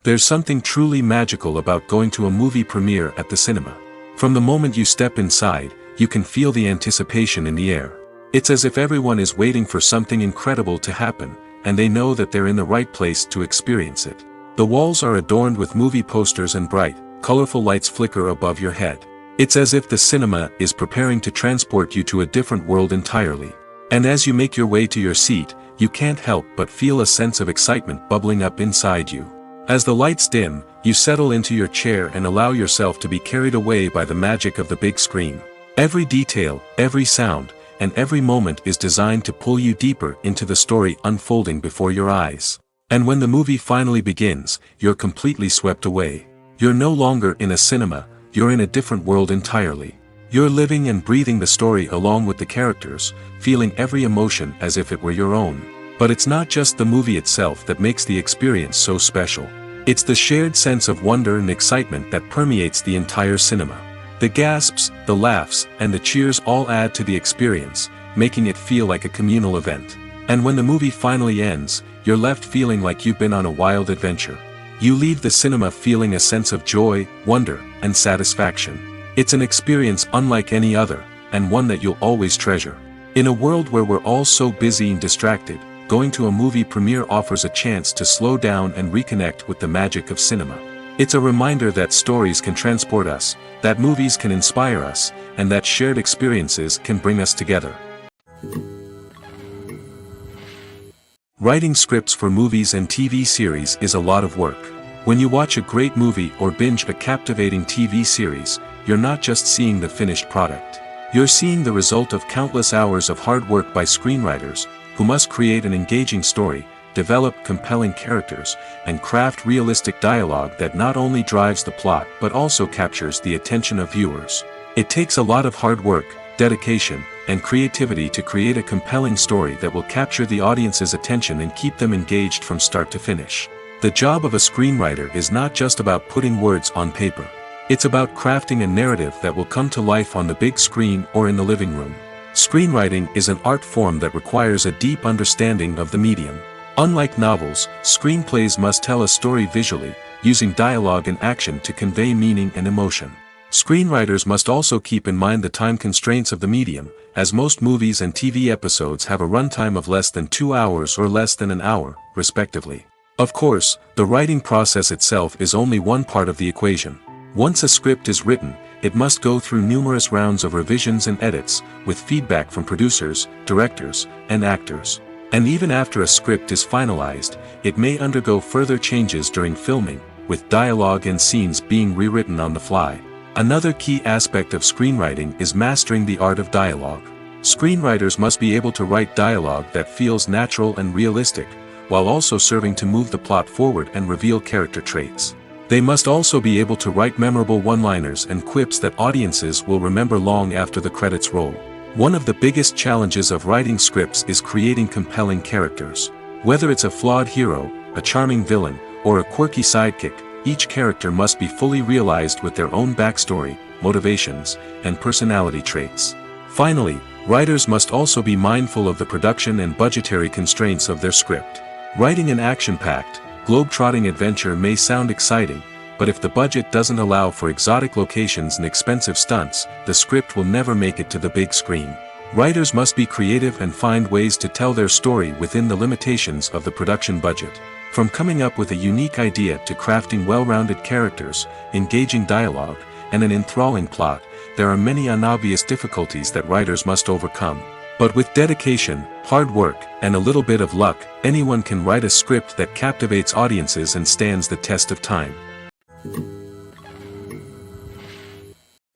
There's something truly magical about going to a movie premiere at the cinema. From the moment you step inside, you can feel the anticipation in the air. It's as if everyone is waiting for something incredible to happen, and they know that they're in the right place to experience it. The walls are adorned with movie posters and bright, colorful lights flicker above your head. It's as if the cinema is preparing to transport you to a different world entirely. And as you make your way to your seat, you can't help but feel a sense of excitement bubbling up inside you. As the lights dim, you settle into your chair and allow yourself to be carried away by the magic of the big screen. Every detail, every sound, and every moment is designed to pull you deeper into the story unfolding before your eyes. And when the movie finally begins, you're completely swept away. You're no longer in a cinema, you're in a different world entirely. You're living and breathing the story along with the characters, feeling every emotion as if it were your own. But it's not just the movie itself that makes the experience so special. It's the shared sense of wonder and excitement that permeates the entire cinema. The gasps, the laughs, and the cheers all add to the experience, making it feel like a communal event. And when the movie finally ends, you're left feeling like you've been on a wild adventure. You leave the cinema feeling a sense of joy, wonder, and satisfaction. It's an experience unlike any other, and one that you'll always treasure. In a world where we're all so busy and distracted, going to a movie premiere offers a chance to slow down and reconnect with the magic of cinema. It's a reminder that stories can transport us, that movies can inspire us, and that shared experiences can bring us together. Writing scripts for movies and TV series is a lot of work. When you watch a great movie or binge a captivating TV series, you're not just seeing the finished product. You're seeing the result of countless hours of hard work by screenwriters, who must create an engaging story, develop compelling characters, and craft realistic dialogue that not only drives the plot but also captures the attention of viewers. It takes a lot of hard work, dedication, and creativity to create a compelling story that will capture the audience's attention and keep them engaged from start to finish. The job of a screenwriter is not just about putting words on paper. It's about crafting a narrative that will come to life on the big screen or in the living room. Screenwriting is an art form that requires a deep understanding of the medium. Unlike novels, screenplays must tell a story visually, using dialogue and action to convey meaning and emotion. Screenwriters must also keep in mind the time constraints of the medium, as most movies and TV episodes have a runtime of less than 2 hours or less than an hour, respectively. Of course, the writing process itself is only one part of the equation. Once a script is written, it must go through numerous rounds of revisions and edits, with feedback from producers, directors, and actors. And even after a script is finalized, it may undergo further changes during filming, with dialogue and scenes being rewritten on the fly. Another key aspect of screenwriting is mastering the art of dialogue. Screenwriters must be able to write dialogue that feels natural and realistic, while also serving to move the plot forward and reveal character traits. They must also be able to write memorable one-liners and quips that audiences will remember long after the credits roll. One of the biggest challenges of writing scripts is creating compelling characters. Whether it's a flawed hero, a charming villain, or a quirky sidekick, each character must be fully realized with their own backstory, motivations, and personality traits. Finally, writers must also be mindful of the production and budgetary constraints of their script. Writing an action-packed, globe-trotting adventure may sound exciting, but if the budget doesn't allow for exotic locations and expensive stunts, the script will never make it to the big screen. Writers must be creative and find ways to tell their story within the limitations of the production budget. From coming up with a unique idea to crafting well-rounded characters, engaging dialogue, and an enthralling plot, there are many unobvious difficulties that writers must overcome. But with dedication, hard work, and a little bit of luck, anyone can write a script that captivates audiences and stands the test of time.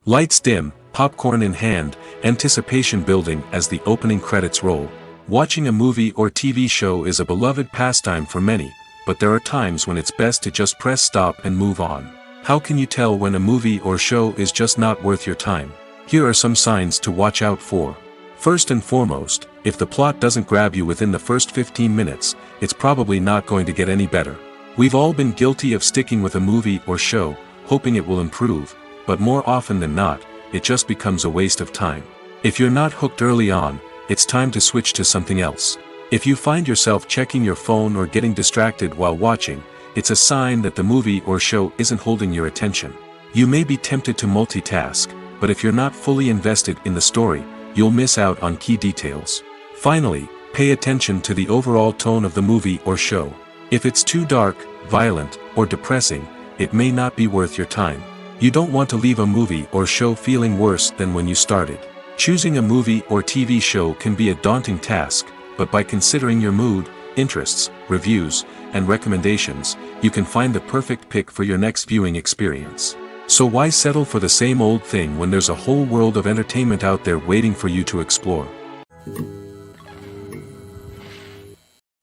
Lights dim, popcorn in hand, anticipation building as the opening credits roll. Watching a movie or TV show is a beloved pastime for many, but there are times when it's best to just press stop and move on. How can you tell when a movie or show is just not worth your time? Here are some signs to watch out for. First and foremost, if the plot doesn't grab you within the first 15 minutes, it's probably not going to get any better. We've all been guilty of sticking with a movie or show, hoping it will improve, but more often than not, it just becomes a waste of time. If you're not hooked early on, it's time to switch to something else. If you find yourself checking your phone or getting distracted while watching, it's a sign that the movie or show isn't holding your attention. You may be tempted to multitask, but if you're not fully invested in the story, you'll miss out on key details. Finally, pay attention to the overall tone of the movie or show. If it's too dark, violent, or depressing, it may not be worth your time. You don't want to leave a movie or show feeling worse than when you started. Choosing a movie or TV show can be a daunting task, but by considering your mood, interests, reviews, and recommendations, you can find the perfect pick for your next viewing experience. So why settle for the same old thing when there's a whole world of entertainment out there waiting for you to explore?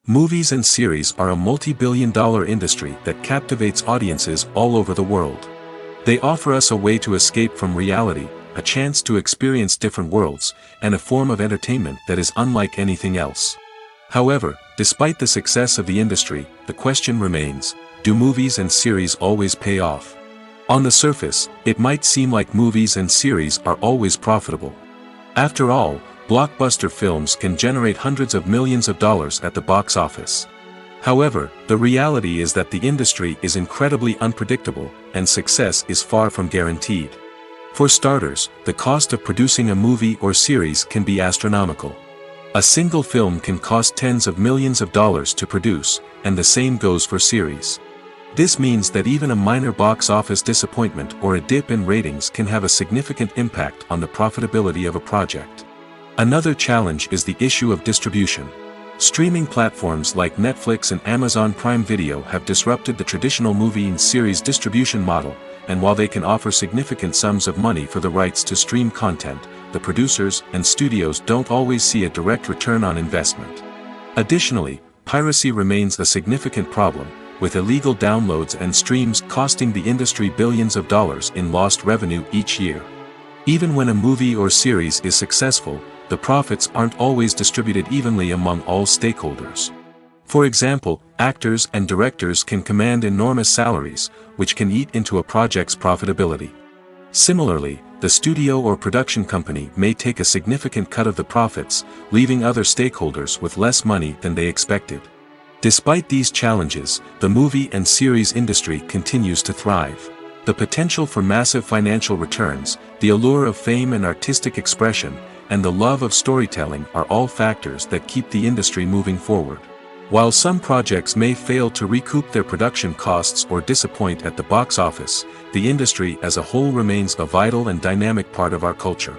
Movies and series are a multi-billion-dollar industry that captivates audiences all over the world. They offer us a way to escape from reality, a chance to experience different worlds, and a form of entertainment that is unlike anything else. However, despite the success of the industry, the question remains, do movies and series always pay off? On the surface, it might seem like movies and series are always profitable. After all, blockbuster films can generate hundreds of millions of dollars at the box office. However, the reality is that the industry is incredibly unpredictable, and success is far from guaranteed. For starters, the cost of producing a movie or series can be astronomical. A single film can cost tens of millions of dollars to produce, and the same goes for series. This means that even a minor box office disappointment or a dip in ratings can have a significant impact on the profitability of a project. Another challenge is the issue of distribution. Streaming platforms like Netflix and Amazon Prime Video have disrupted the traditional movie and series distribution model, and while they can offer significant sums of money for the rights to stream content, the producers and studios don't always see a direct return on investment. Additionally, piracy remains a significant problem, with illegal downloads and streams costing the industry billions of dollars in lost revenue each year. Even when a movie or series is successful, the profits aren't always distributed evenly among all stakeholders. For example, actors and directors can command enormous salaries, which can eat into a project's profitability. Similarly, the studio or production company may take a significant cut of the profits, leaving other stakeholders with less money than they expected. Despite these challenges, the movie and series industry continues to thrive. The potential for massive financial returns, the allure of fame and artistic expression, and the love of storytelling are all factors that keep the industry moving forward. While some projects may fail to recoup their production costs or disappoint at the box office, the industry as a whole remains a vital and dynamic part of our culture.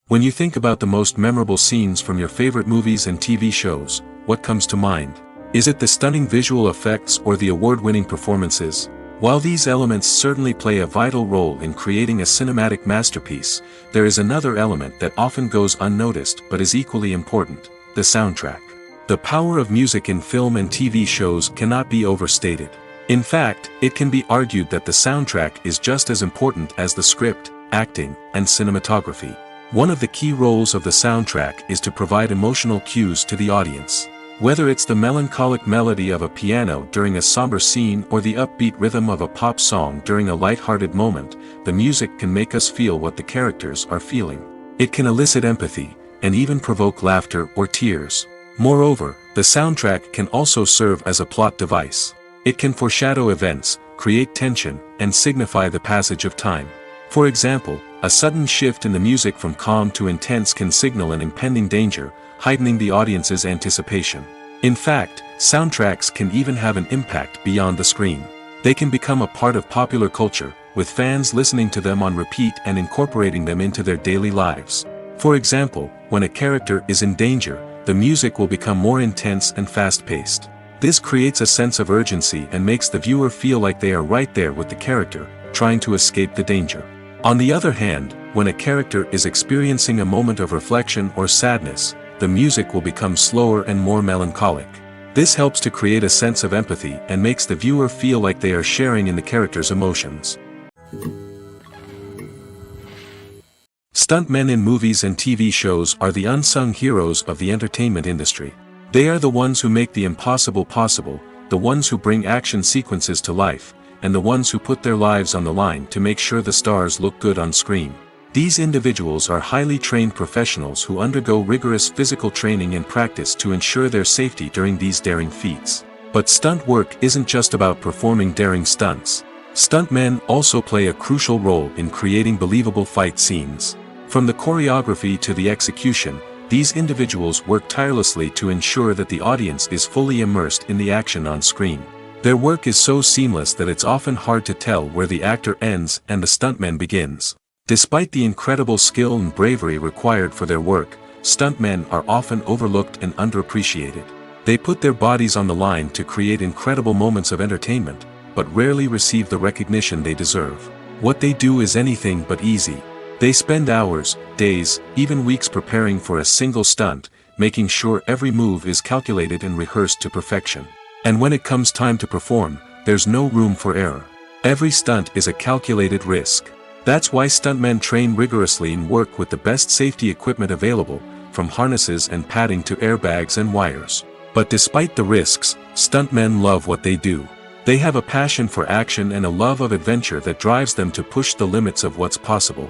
When you think about the most memorable scenes from your favorite movies and TV shows, what comes to mind? Is it the stunning visual effects or the award-winning performances? While these elements certainly play a vital role in creating a cinematic masterpiece, there is another element that often goes unnoticed but is equally important: the soundtrack. The power of music in film and TV shows cannot be overstated. In fact, it can be argued that the soundtrack is just as important as the script, acting, and cinematography. One of the key roles of the soundtrack is to provide emotional cues to the audience. Whether it's the melancholic melody of a piano during a somber scene or the upbeat rhythm of a pop song during a light-hearted moment, the music can make us feel what the characters are feeling. It can elicit empathy, and even provoke laughter or tears. Moreover, the soundtrack can also serve as a plot device. It can foreshadow events, create tension, and signify the passage of time. For example, a sudden shift in the music from calm to intense can signal an impending danger, heightening the audience's anticipation. In fact, soundtracks can even have an impact beyond the screen. They can become a part of popular culture, with fans listening to them on repeat and incorporating them into their daily lives. For example, when a character is in danger, the music will become more intense and fast-paced. This creates a sense of urgency and makes the viewer feel like they are right there with the character, trying to escape the danger. On the other hand, when a character is experiencing a moment of reflection or sadness, the music will become slower and more melancholic. This helps to create a sense of empathy and makes the viewer feel like they are sharing in the character's emotions. Stuntmen in movies and TV shows are the unsung heroes of the entertainment industry. They are the ones who make the impossible possible, the ones who bring action sequences to life, and the ones who put their lives on the line to make sure the stars look good on screen. These individuals are highly trained professionals who undergo rigorous physical training and practice to ensure their safety during these daring feats. But stunt work isn't just about performing daring stunts. Stuntmen also play a crucial role in creating believable fight scenes. From the choreography to the execution, these individuals work tirelessly to ensure that the audience is fully immersed in the action on screen. Their work is so seamless that it's often hard to tell where the actor ends and the stuntman begins. Despite the incredible skill and bravery required for their work, stuntmen are often overlooked and underappreciated. They put their bodies on the line to create incredible moments of entertainment, but rarely receive the recognition they deserve. What they do is anything but easy. They spend hours, days, even weeks preparing for a single stunt, making sure every move is calculated and rehearsed to perfection. And when it comes time to perform, there's no room for error. Every stunt is a calculated risk. That's why stuntmen train rigorously and work with the best safety equipment available, from harnesses and padding to airbags and wires. But despite the risks, stuntmen love what they do. They have a passion for action and a love of adventure that drives them to push the limits of what's possible.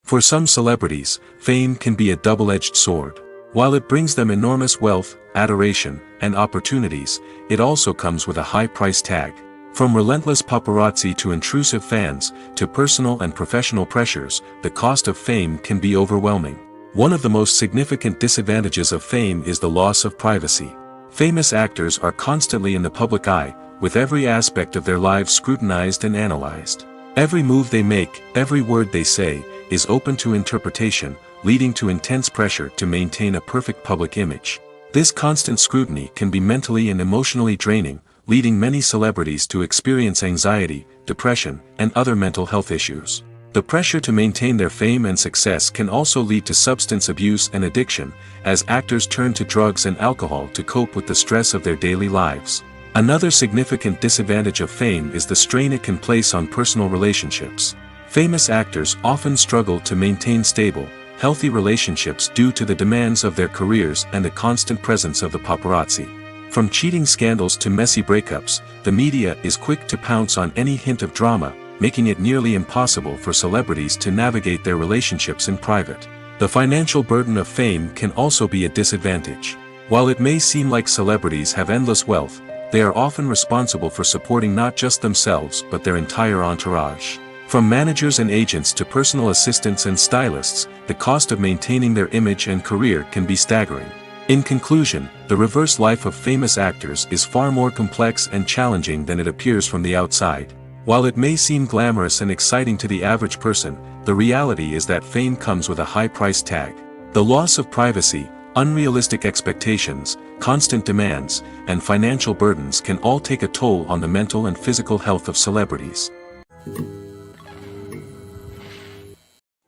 For some celebrities, fame can be a double-edged sword. While it brings them enormous wealth, adoration, and opportunities, it also comes with a high price tag. From relentless paparazzi to intrusive fans, to personal and professional pressures, the cost of fame can be overwhelming. One of the most significant disadvantages of fame is the loss of privacy. Famous actors are constantly in the public eye, with every aspect of their lives scrutinized and analyzed. Every move they make, every word they say, is open to interpretation, leading to intense pressure to maintain a perfect public image. This constant scrutiny can be mentally and emotionally draining, leading many celebrities to experience anxiety, depression, and other mental health issues. The pressure to maintain their fame and success can also lead to substance abuse and addiction, as actors turn to drugs and alcohol to cope with the stress of their daily lives. Another significant disadvantage of fame is the strain it can place on personal relationships. Famous actors often struggle to maintain stable, healthy relationships due to the demands of their careers and the constant presence of the paparazzi. From cheating scandals to messy breakups, the media is quick to pounce on any hint of drama, making it nearly impossible for celebrities to navigate their relationships in private. The financial burden of fame can also be a disadvantage. While it may seem like celebrities have endless wealth, they are often responsible for supporting not just themselves but their entire entourage. From managers and agents to personal assistants and stylists, the cost of maintaining their image and career can be staggering. In conclusion, the reverse life of famous actors is far more complex and challenging than it appears from the outside. While it may seem glamorous and exciting to the average person, the reality is that fame comes with a high price tag. The loss of privacy, unrealistic expectations, constant demands, and financial burdens can all take a toll on the mental and physical health of celebrities.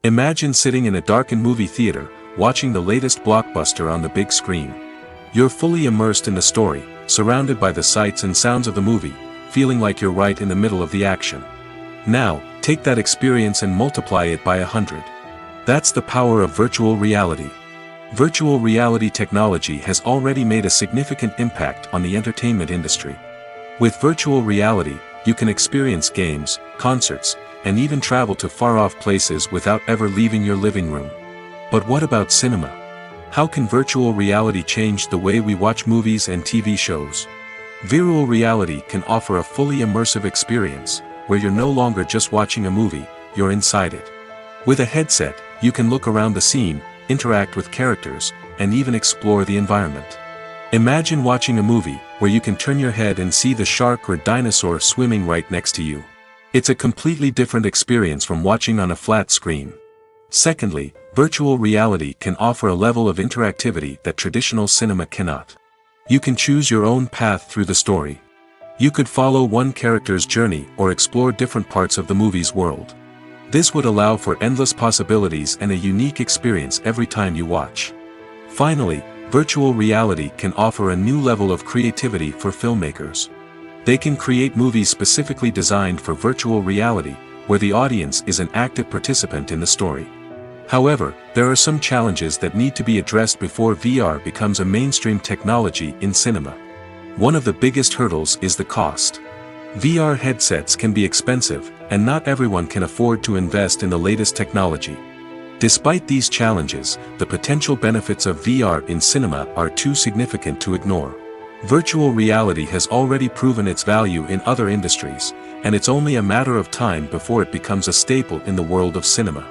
Imagine sitting in a darkened movie theater, watching the latest blockbuster on the big screen. You're fully immersed in the story, surrounded by the sights and sounds of the movie, feeling like you're right in the middle of the action. Now, take that experience and multiply it by 100. That's the power of virtual reality. Virtual reality technology has already made a significant impact on the entertainment industry. With virtual reality, you can experience games, concerts, and even travel to far-off places without ever leaving your living room. But what about cinema? How can virtual reality change the way we watch movies and TV shows? Virtual reality can offer a fully immersive experience, where you're no longer just watching a movie, you're inside it. With a headset, you can look around the scene, interact with characters, and even explore the environment. Imagine watching a movie, where you can turn your head and see the shark or dinosaur swimming right next to you. It's a completely different experience from watching on a flat screen. Secondly, virtual reality can offer a level of interactivity that traditional cinema cannot. You can choose your own path through the story. You could follow one character's journey or explore different parts of the movie's world. This would allow for endless possibilities and a unique experience every time you watch. Finally, virtual reality can offer a new level of creativity for filmmakers. They can create movies specifically designed for virtual reality, where the audience is an active participant in the story. However, there are some challenges that need to be addressed before VR becomes a mainstream technology in cinema. One of the biggest hurdles is the cost. VR headsets can be expensive, and not everyone can afford to invest in the latest technology. Despite these challenges, the potential benefits of VR in cinema are too significant to ignore. Virtual reality has already proven its value in other industries, and it's only a matter of time before it becomes a staple in the world of cinema.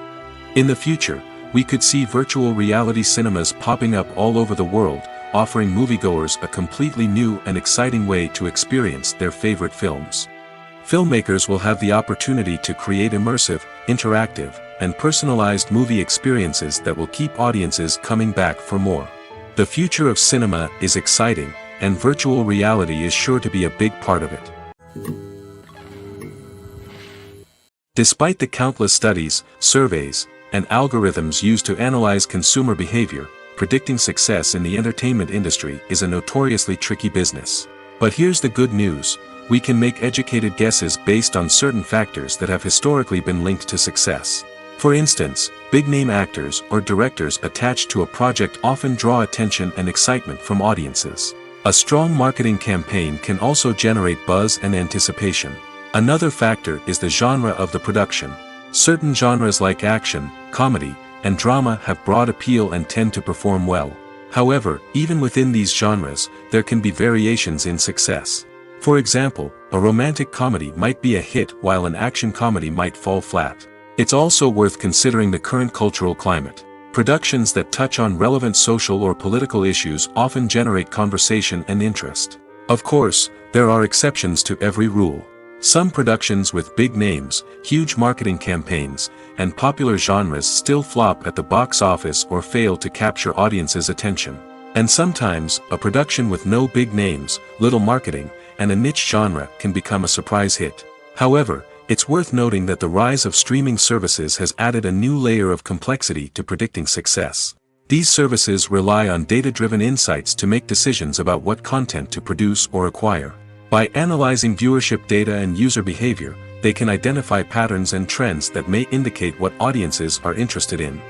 In the future, we could see virtual reality cinemas popping up all over the world, offering moviegoers a completely new and exciting way to experience their favorite films. Filmmakers will have the opportunity to create immersive, interactive, and personalized movie experiences that will keep audiences coming back for more. The future of cinema is exciting, and virtual reality is sure to be a big part of it. Despite the countless studies, surveys, and algorithms used to analyze consumer behavior, predicting success in the entertainment industry is a notoriously tricky business. But here's the good news: we can make educated guesses based on certain factors that have historically been linked to success. For instance, big-name actors or directors attached to a project often draw attention and excitement from audiences. A strong marketing campaign can also generate buzz and anticipation. Another factor is the genre of the production. Certain genres like action, comedy, and drama have broad appeal and tend to perform well. However, even within these genres, there can be variations in success. For example, a romantic comedy might be a hit while an action comedy might fall flat. It's also worth considering the current cultural climate. Productions that touch on relevant social or political issues often generate conversation and interest. Of course, there are exceptions to every rule. Some productions with big names, huge marketing campaigns, and popular genres still flop at the box office or fail to capture audiences' attention. And sometimes, a production with no big names, little marketing, and a niche genre can become a surprise hit. However, it's worth noting that the rise of streaming services has added a new layer of complexity to predicting success. These services rely on data-driven insights to make decisions about what content to produce or acquire. By analyzing viewership data and user behavior, they can identify patterns and trends that may indicate what audiences are interested in.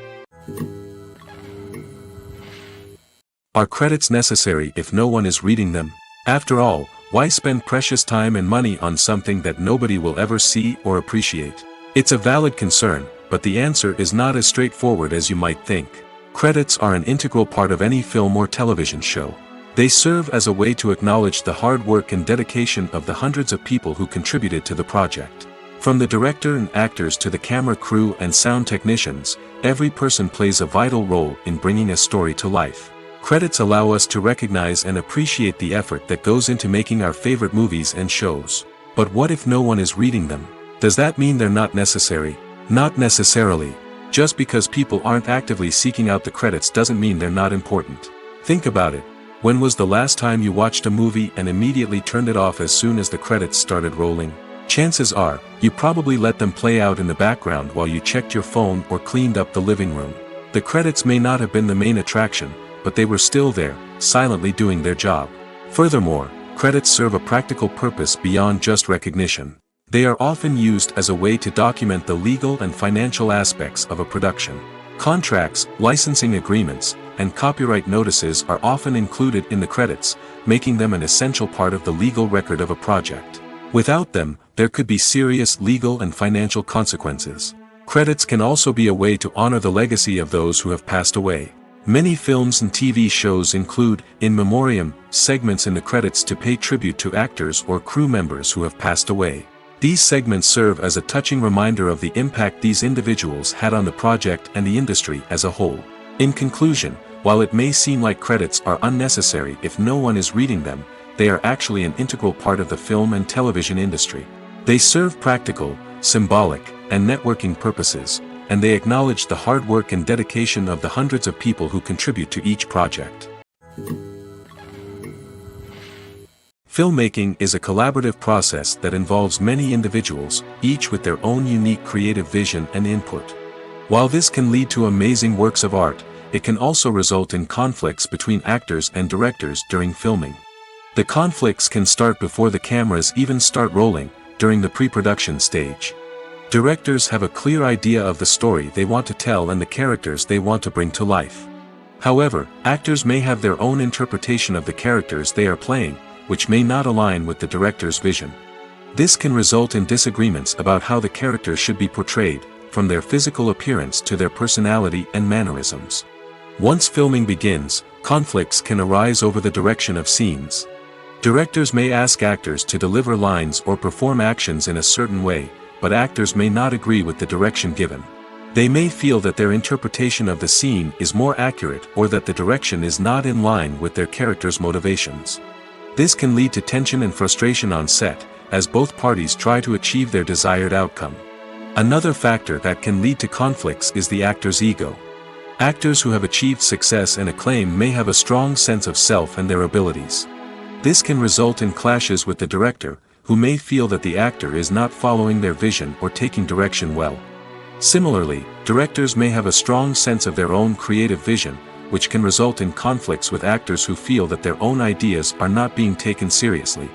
Are credits necessary if no one is reading them? After all, why spend precious time and money on something that nobody will ever see or appreciate? It's a valid concern, but the answer is not as straightforward as you might think. Credits are an integral part of any film or television show. They serve as a way to acknowledge the hard work and dedication of the hundreds of people who contributed to the project. From the director and actors to the camera crew and sound technicians, every person plays a vital role in bringing a story to life. Credits allow us to recognize and appreciate the effort that goes into making our favorite movies and shows. But what if no one is reading them? Does that mean they're not necessary? Not necessarily. Just because people aren't actively seeking out the credits doesn't mean they're not important. Think about it. When was the last time you watched a movie and immediately turned it off as soon as the credits started rolling? Chances are, you probably let them play out in the background while you checked your phone or cleaned up the living room. The credits may not have been the main attraction, but they were still there, silently doing their job. Furthermore, credits serve a practical purpose beyond just recognition. They are often used as a way to document the legal and financial aspects of a production. Contracts, licensing agreements, and copyright notices are often included in the credits, making them an essential part of the legal record of a project. Without them, there could be serious legal and financial consequences. Credits can also be a way to honor the legacy of those who have passed away. Many films and TV shows include, in memoriam, segments in the credits to pay tribute to actors or crew members who have passed away. These segments serve as a touching reminder of the impact these individuals had on the project and the industry as a whole. In conclusion, while it may seem like credits are unnecessary if no one is reading them, they are actually an integral part of the film and television industry. They serve practical, symbolic, and networking purposes, and they acknowledge the hard work and dedication of the hundreds of people who contribute to each project. Filmmaking is a collaborative process that involves many individuals, each with their own unique creative vision and input. While this can lead to amazing works of art, it can also result in conflicts between actors and directors during filming. The conflicts can start before the cameras even start rolling, during the pre-production stage. Directors have a clear idea of the story they want to tell and the characters they want to bring to life. However, actors may have their own interpretation of the characters they are playing, which may not align with the director's vision. This can result in disagreements about how the characters should be portrayed, from their physical appearance to their personality and mannerisms. Once filming begins, conflicts can arise over the direction of scenes. Directors may ask actors to deliver lines or perform actions in a certain way, but actors may not agree with the direction given. They may feel that their interpretation of the scene is more accurate or that the direction is not in line with their character's motivations. This can lead to tension and frustration on set, as both parties try to achieve their desired outcome. Another factor that can lead to conflicts is the actor's ego. Actors who have achieved success and acclaim may have a strong sense of self and their abilities. This can result in clashes with the director, who may feel that the actor is not following their vision or taking direction well. Similarly, directors may have a strong sense of their own creative vision, which can result in conflicts with actors who feel that their own ideas are not being taken seriously.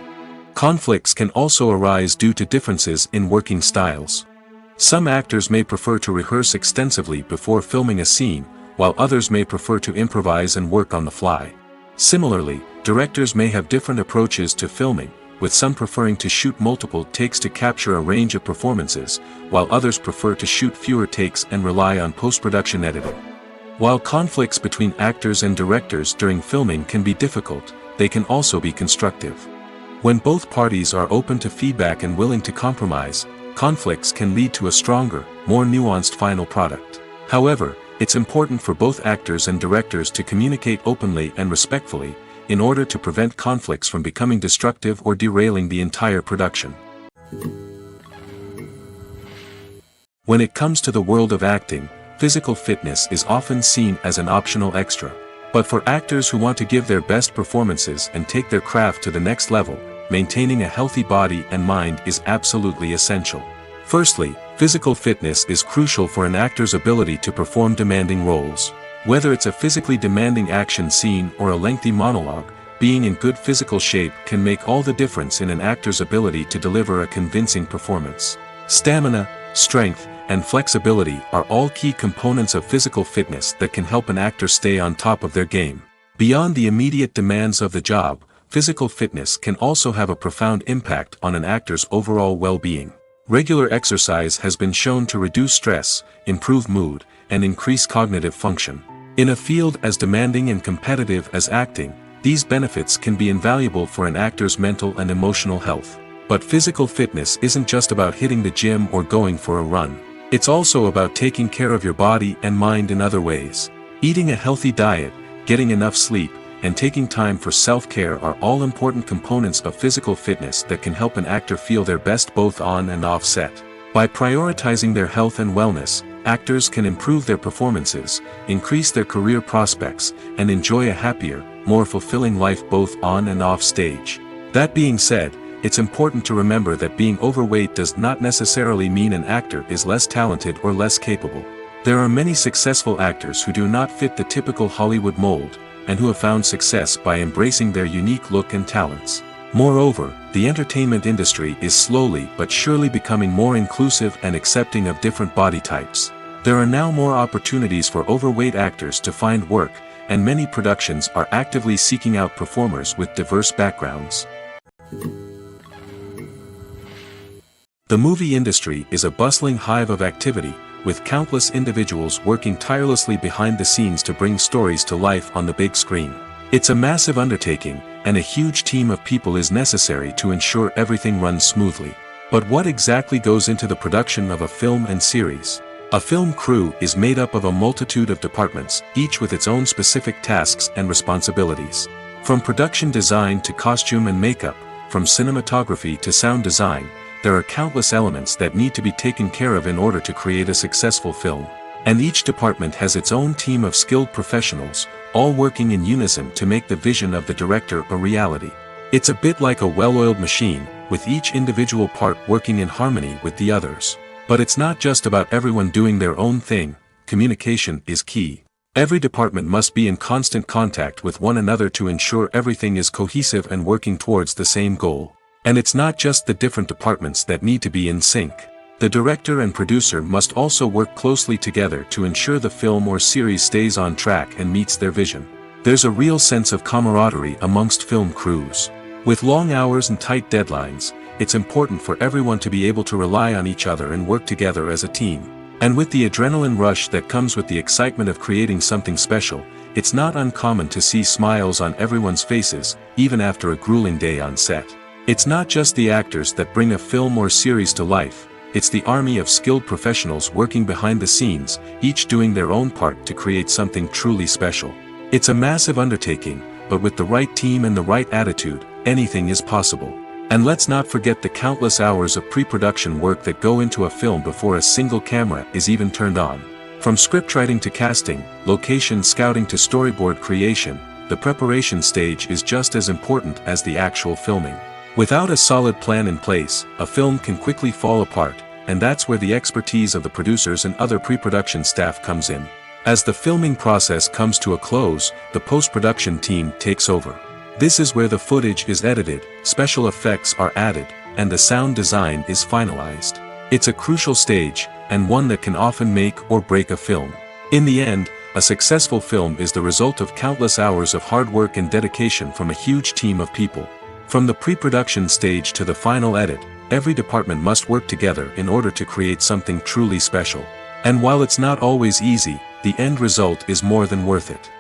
Conflicts can also arise due to differences in working styles. Some actors may prefer to rehearse extensively before filming a scene, while others may prefer to improvise and work on the fly. Similarly, directors may have different approaches to filming, with some preferring to shoot multiple takes to capture a range of performances, while others prefer to shoot fewer takes and rely on post-production editing. While conflicts between actors and directors during filming can be difficult, they can also be constructive. When both parties are open to feedback and willing to compromise, conflicts can lead to a stronger, more nuanced final product. However, it's important for both actors and directors to communicate openly and respectfully, in order to prevent conflicts from becoming destructive or derailing the entire production. When it comes to the world of acting, physical fitness is often seen as an optional extra. But for actors who want to give their best performances and take their craft to the next level, maintaining a healthy body and mind is absolutely essential. Firstly, physical fitness is crucial for an actor's ability to perform demanding roles. Whether it's a physically demanding action scene or a lengthy monologue, being in good physical shape can make all the difference in an actor's ability to deliver a convincing performance. Stamina, strength, and flexibility are all key components of physical fitness that can help an actor stay on top of their game. Beyond the immediate demands of the job, physical fitness can also have a profound impact on an actor's overall well-being. Regular exercise has been shown to reduce stress, improve mood, and increase cognitive function. In a field as demanding and competitive as acting, these benefits can be invaluable for an actor's mental and emotional health. But physical fitness isn't just about hitting the gym or going for a run. It's also about taking care of your body and mind in other ways. Eating a healthy diet, getting enough sleep, and taking time for self-care are all important components of physical fitness that can help an actor feel their best both on and off set. By prioritizing their health and wellness, actors can improve their performances, increase their career prospects, and enjoy a happier, more fulfilling life both on and off stage. That being said, it's important to remember that being overweight does not necessarily mean an actor is less talented or less capable. There are many successful actors who do not fit the typical Hollywood mold, and who have found success by embracing their unique look and talents. Moreover, the entertainment industry is slowly but surely becoming more inclusive and accepting of different body types. There are now more opportunities for overweight actors to find work, and many productions are actively seeking out performers with diverse backgrounds. The movie industry is a bustling hive of activity, with countless individuals working tirelessly behind the scenes to bring stories to life on the big screen. It's a massive undertaking, and a huge team of people is necessary to ensure everything runs smoothly. But what exactly goes into the production of a film and series? A film crew is made up of a multitude of departments, each with its own specific tasks and responsibilities. From production design to costume and makeup, from cinematography to sound design, there are countless elements that need to be taken care of in order to create a successful film. And each department has its own team of skilled professionals, all working in unison to make the vision of the director a reality. It's a bit like a well-oiled machine, with each individual part working in harmony with the others. But it's not just about everyone doing their own thing. Communication is key. Every department must be in constant contact with one another to ensure everything is cohesive and working towards the same goal. And it's not just the different departments that need to be in sync. The director and producer must also work closely together to ensure the film or series stays on track and meets their vision. There's a real sense of camaraderie amongst film crews. With long hours and tight deadlines, it's important for everyone to be able to rely on each other and work together as a team. And with the adrenaline rush that comes with the excitement of creating something special, it's not uncommon to see smiles on everyone's faces, even after a grueling day on set. It's not just the actors that bring a film or series to life, it's the army of skilled professionals working behind the scenes, each doing their own part to create something truly special. It's a massive undertaking, but with the right team and the right attitude, anything is possible. And let's not forget the countless hours of pre-production work that go into a film before a single camera is even turned on. From scriptwriting to casting, location scouting to storyboard creation, the preparation stage is just as important as the actual filming. Without a solid plan in place, a film can quickly fall apart, and that's where the expertise of the producers and other pre-production staff comes in. As the filming process comes to a close, the post-production team takes over. This is where the footage is edited, special effects are added, and the sound design is finalized. It's a crucial stage, and one that can often make or break a film. In the end, a successful film is the result of countless hours of hard work and dedication from a huge team of people. From the pre-production stage to the final edit, every department must work together in order to create something truly special. And while it's not always easy, the end result is more than worth it.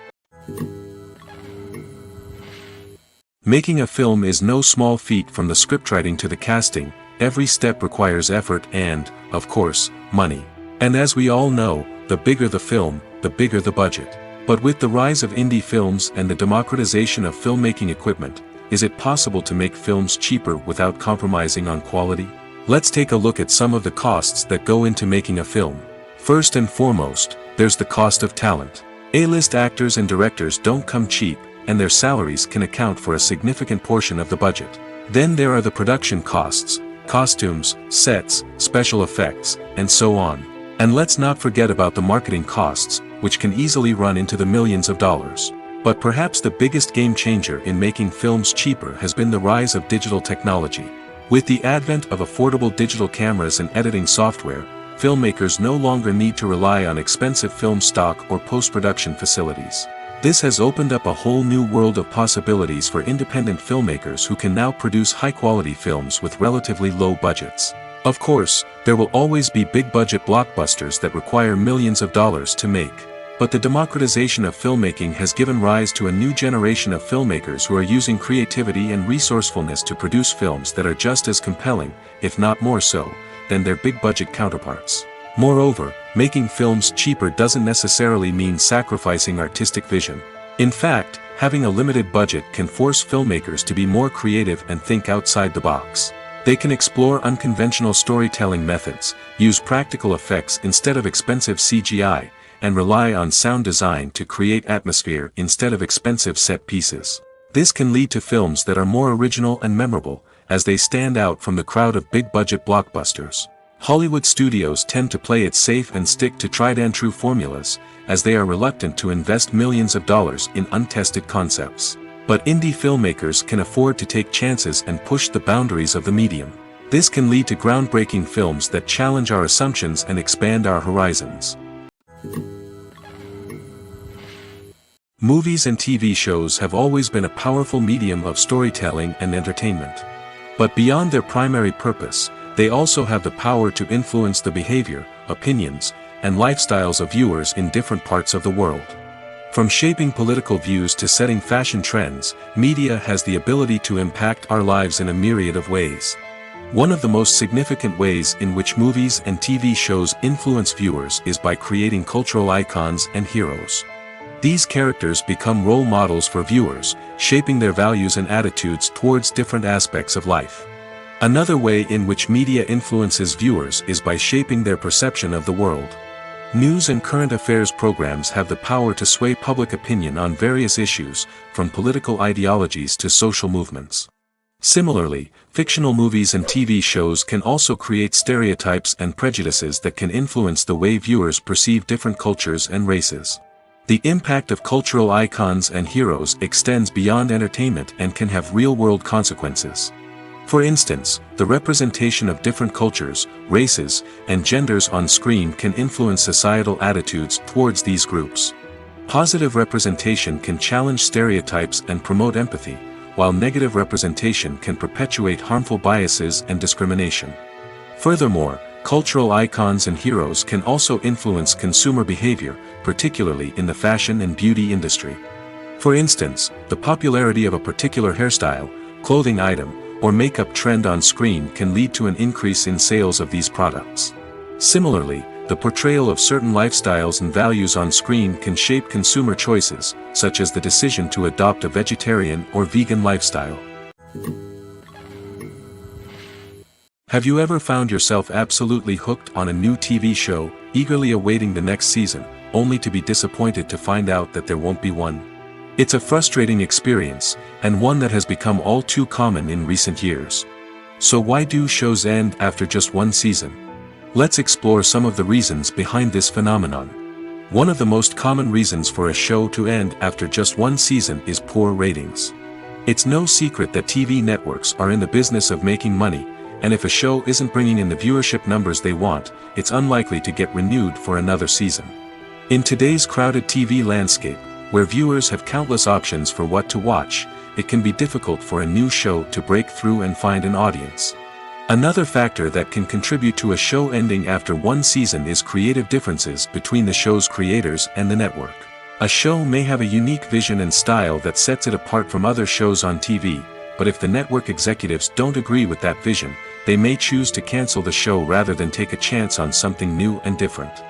Making a film is no small feat. From the scriptwriting to the casting, every step requires effort and, of course, money. And as we all know, the bigger the film, the bigger the budget. But with the rise of indie films and the democratization of filmmaking equipment, is it possible to make films cheaper without compromising on quality? Let's take a look at some of the costs that go into making a film. First and foremost, there's the cost of talent. A-list actors and directors don't come cheap, and their salaries can account for a significant portion of the budget. Then there are the production costs, costumes, sets, special effects, and so on. And let's not forget about the marketing costs, which can easily run into the millions of dollars. But perhaps the biggest game changer in making films cheaper has been the rise of digital technology. With the advent of affordable digital cameras and editing software, filmmakers no longer need to rely on expensive film stock or post-production facilities. This has opened up a whole new world of possibilities for independent filmmakers who can now produce high-quality films with relatively low budgets. Of course, there will always be big-budget blockbusters that require millions of dollars to make. But the democratization of filmmaking has given rise to a new generation of filmmakers who are using creativity and resourcefulness to produce films that are just as compelling, if not more so, than their big-budget counterparts. Moreover, making films cheaper doesn't necessarily mean sacrificing artistic vision. In fact, having a limited budget can force filmmakers to be more creative and think outside the box. They can explore unconventional storytelling methods, use practical effects instead of expensive CGI, and rely on sound design to create atmosphere instead of expensive set pieces. This can lead to films that are more original and memorable, as they stand out from the crowd of big-budget blockbusters. Hollywood studios tend to play it safe and stick to tried-and-true formulas, as they are reluctant to invest millions of dollars in untested concepts. But indie filmmakers can afford to take chances and push the boundaries of the medium. This can lead to groundbreaking films that challenge our assumptions and expand our horizons. Movies and TV shows have always been a powerful medium of storytelling and entertainment. But beyond their primary purpose, they also have the power to influence the behavior, opinions, and lifestyles of viewers in different parts of the world. From shaping political views to setting fashion trends, media has the ability to impact our lives in a myriad of ways. One of the most significant ways in which movies and TV shows influence viewers is by creating cultural icons and heroes. These characters become role models for viewers, shaping their values and attitudes towards different aspects of life. Another way in which media influences viewers is by shaping their perception of the world. News and current affairs programs have the power to sway public opinion on various issues, from political ideologies to social movements. Similarly, fictional movies and TV shows can also create stereotypes and prejudices that can influence the way viewers perceive different cultures and races. The impact of cultural icons and heroes extends beyond entertainment and can have real-world consequences. For instance, the representation of different cultures, races, and genders on screen can influence societal attitudes towards these groups. Positive representation can challenge stereotypes and promote empathy, while negative representation can perpetuate harmful biases and discrimination. Furthermore, cultural icons and heroes can also influence consumer behavior, particularly in the fashion and beauty industry. For instance, the popularity of a particular hairstyle, clothing item, or makeup trend on screen can lead to an increase in sales of these products. Similarly, the portrayal of certain lifestyles and values on screen can shape consumer choices, such as the decision to adopt a vegetarian or vegan lifestyle. Have you ever found yourself absolutely hooked on a new TV show, eagerly awaiting the next season, only to be disappointed to find out that there won't be one? It's a frustrating experience, and one that has become all too common in recent years. So why do shows end after just one season? Let's explore some of the reasons behind this phenomenon. One of the most common reasons for a show to end after just one season is poor ratings. It's no secret that TV networks are in the business of making money, and if a show isn't bringing in the viewership numbers they want, it's unlikely to get renewed for another season. In today's crowded TV landscape, where viewers have countless options for what to watch, it can be difficult for a new show to break through and find an audience. Another factor that can contribute to a show ending after one season is creative differences between the show's creators and the network. A show may have a unique vision and style that sets it apart from other shows on TV, but if the network executives don't agree with that vision, they may choose to cancel the show rather than take a chance on something new and different.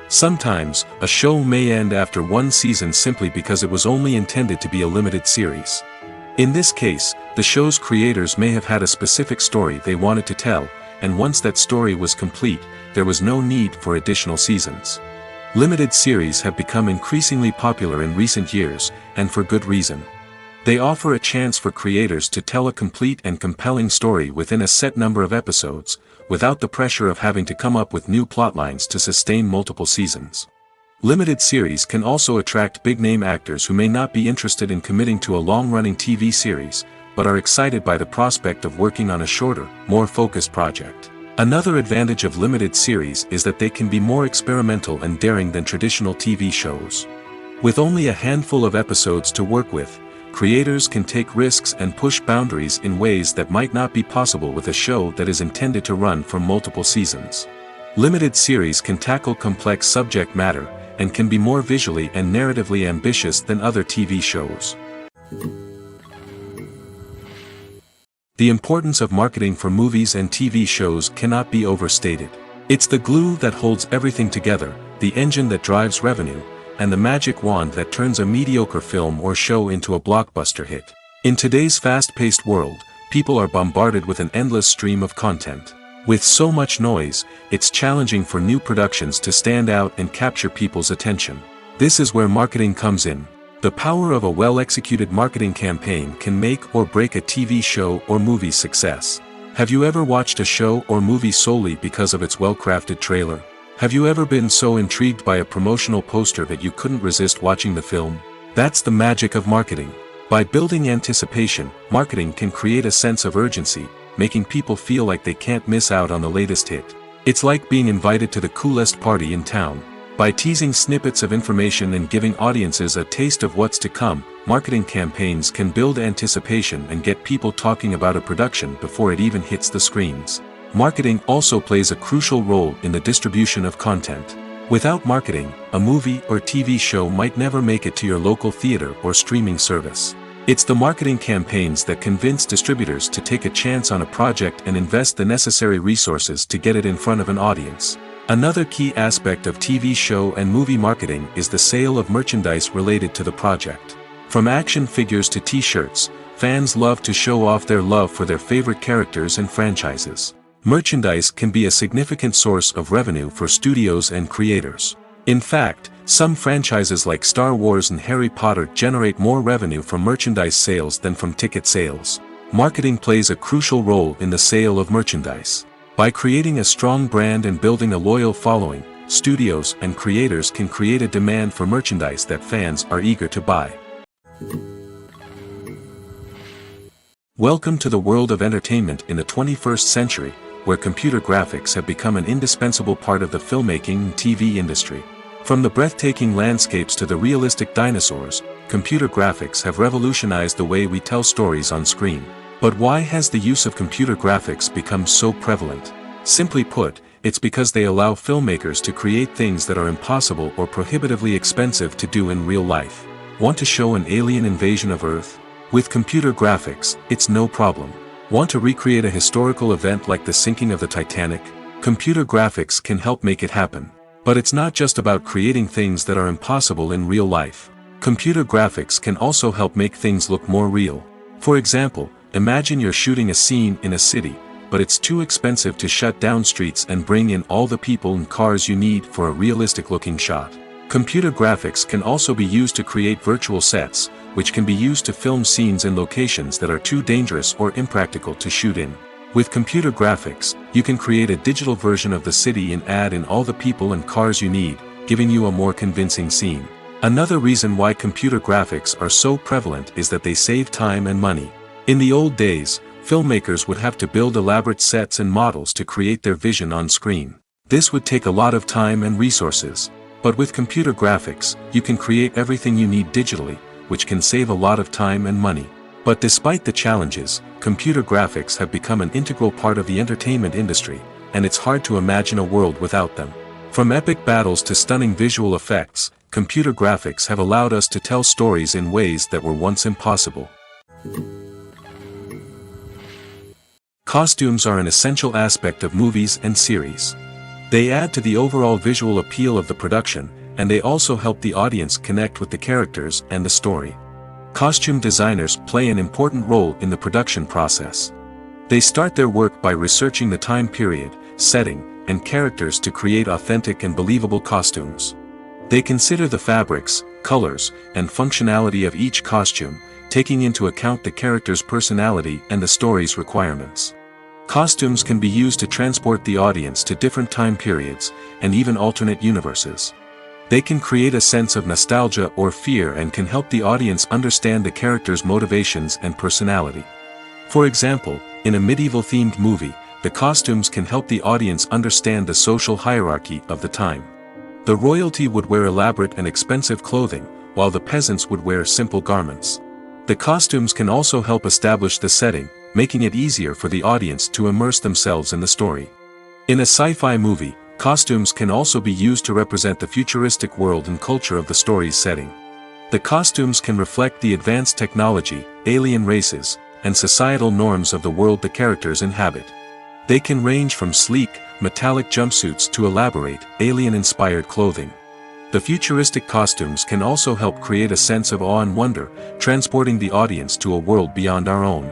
Sometimes, a show may end after one season simply because it was only intended to be a limited series. In this case, the show's creators may have had a specific story they wanted to tell, and once that story was complete, there was no need for additional seasons. Limited series have become increasingly popular in recent years, and for good reason. They offer a chance for creators to tell a complete and compelling story within a set number of episodes, without the pressure of having to come up with new plotlines to sustain multiple seasons. Limited series can also attract big-name actors who may not be interested in committing to a long-running TV series, but are excited by the prospect of working on a shorter, more focused project. Another advantage of limited series is that they can be more experimental and daring than traditional TV shows. With only a handful of episodes to work with, creators can take risks and push boundaries in ways that might not be possible with a show that is intended to run for multiple seasons. Limited series can tackle complex subject matter, and can be more visually and narratively ambitious than other TV shows. The importance of marketing for movies and TV shows cannot be overstated. It's the glue that holds everything together, the engine that drives revenue, and the magic wand that turns a mediocre film or show into a blockbuster hit. In today's fast-paced world, people are bombarded with an endless stream of content. With so much noise, it's challenging for new productions to stand out and capture people's attention. This is where marketing comes in. The power of a well-executed marketing campaign can make or break a TV show or movie's success. Have you ever watched a show or movie solely because of its well-crafted trailer? Have you ever been so intrigued by a promotional poster that you couldn't resist watching the film? That's the magic of marketing. By building anticipation, marketing can create a sense of urgency, making people feel like they can't miss out on the latest hit. It's like being invited to the coolest party in town. By teasing snippets of information and giving audiences a taste of what's to come, marketing campaigns can build anticipation and get people talking about a production before it even hits the screens. Marketing also plays a crucial role in the distribution of content. Without marketing, a movie or TV show might never make it to your local theater or streaming service. It's the marketing campaigns that convince distributors to take a chance on a project and invest the necessary resources to get it in front of an audience. Another key aspect of TV show and movie marketing is the sale of merchandise related to the project. From action figures to t-shirts, fans love to show off their love for their favorite characters and franchises. Merchandise can be a significant source of revenue for studios and creators. In fact, some franchises like Star Wars and Harry Potter generate more revenue from merchandise sales than from ticket sales. Marketing plays a crucial role in the sale of merchandise. By creating a strong brand and building a loyal following, studios and creators can create a demand for merchandise that fans are eager to buy. Welcome to the world of entertainment in the 21st century, where computer graphics have become an indispensable part of the filmmaking and TV industry. From the breathtaking landscapes to the realistic dinosaurs, computer graphics have revolutionized the way we tell stories on screen. But why has the use of computer graphics become so prevalent? Simply put, it's because they allow filmmakers to create things that are impossible or prohibitively expensive to do in real life. Want to show an alien invasion of Earth? With computer graphics, it's no problem. Want to recreate a historical event like the sinking of the Titanic? Computer graphics can help make it happen. But it's not just about creating things that are impossible in real life. Computer graphics can also help make things look more real. For example, imagine you're shooting a scene in a city, but it's too expensive to shut down streets and bring in all the people and cars you need for a realistic-looking shot. Computer graphics can also be used to create virtual sets, which can be used to film scenes in locations that are too dangerous or impractical to shoot in. With computer graphics, you can create a digital version of the city and add in all the people and cars you need, giving you a more convincing scene. Another reason why computer graphics are so prevalent is that they save time and money. In the old days, filmmakers would have to build elaborate sets and models to create their vision on screen. This would take a lot of time and resources. But with computer graphics, you can create everything you need digitally, which can save a lot of time and money. But despite the challenges, computer graphics have become an integral part of the entertainment industry, and it's hard to imagine a world without them. From epic battles to stunning visual effects, computer graphics have allowed us to tell stories in ways that were once impossible. Costumes are an essential aspect of movies and series. They add to the overall visual appeal of the production, and they also help the audience connect with the characters and the story. Costume designers play an important role in the production process. They start their work by researching the time period, setting, and characters to create authentic and believable costumes. They consider the fabrics, colors, and functionality of each costume, taking into account the character's personality and the story's requirements. Costumes can be used to transport the audience to different time periods, and even alternate universes. They can create a sense of nostalgia or fear and can help the audience understand the character's motivations and personality. For example, in a medieval-themed movie, the costumes can help the audience understand the social hierarchy of the time. The royalty would wear elaborate and expensive clothing, while the peasants would wear simple garments. The costumes can also help establish the setting, making it easier for the audience to immerse themselves in the story. In a sci-fi movie, costumes can also be used to represent the futuristic world and culture of the story's setting. The costumes can reflect the advanced technology, alien races, and societal norms of the world the characters inhabit. They can range from sleek, metallic jumpsuits to elaborate, alien-inspired clothing. The futuristic costumes can also help create a sense of awe and wonder, transporting the audience to a world beyond our own.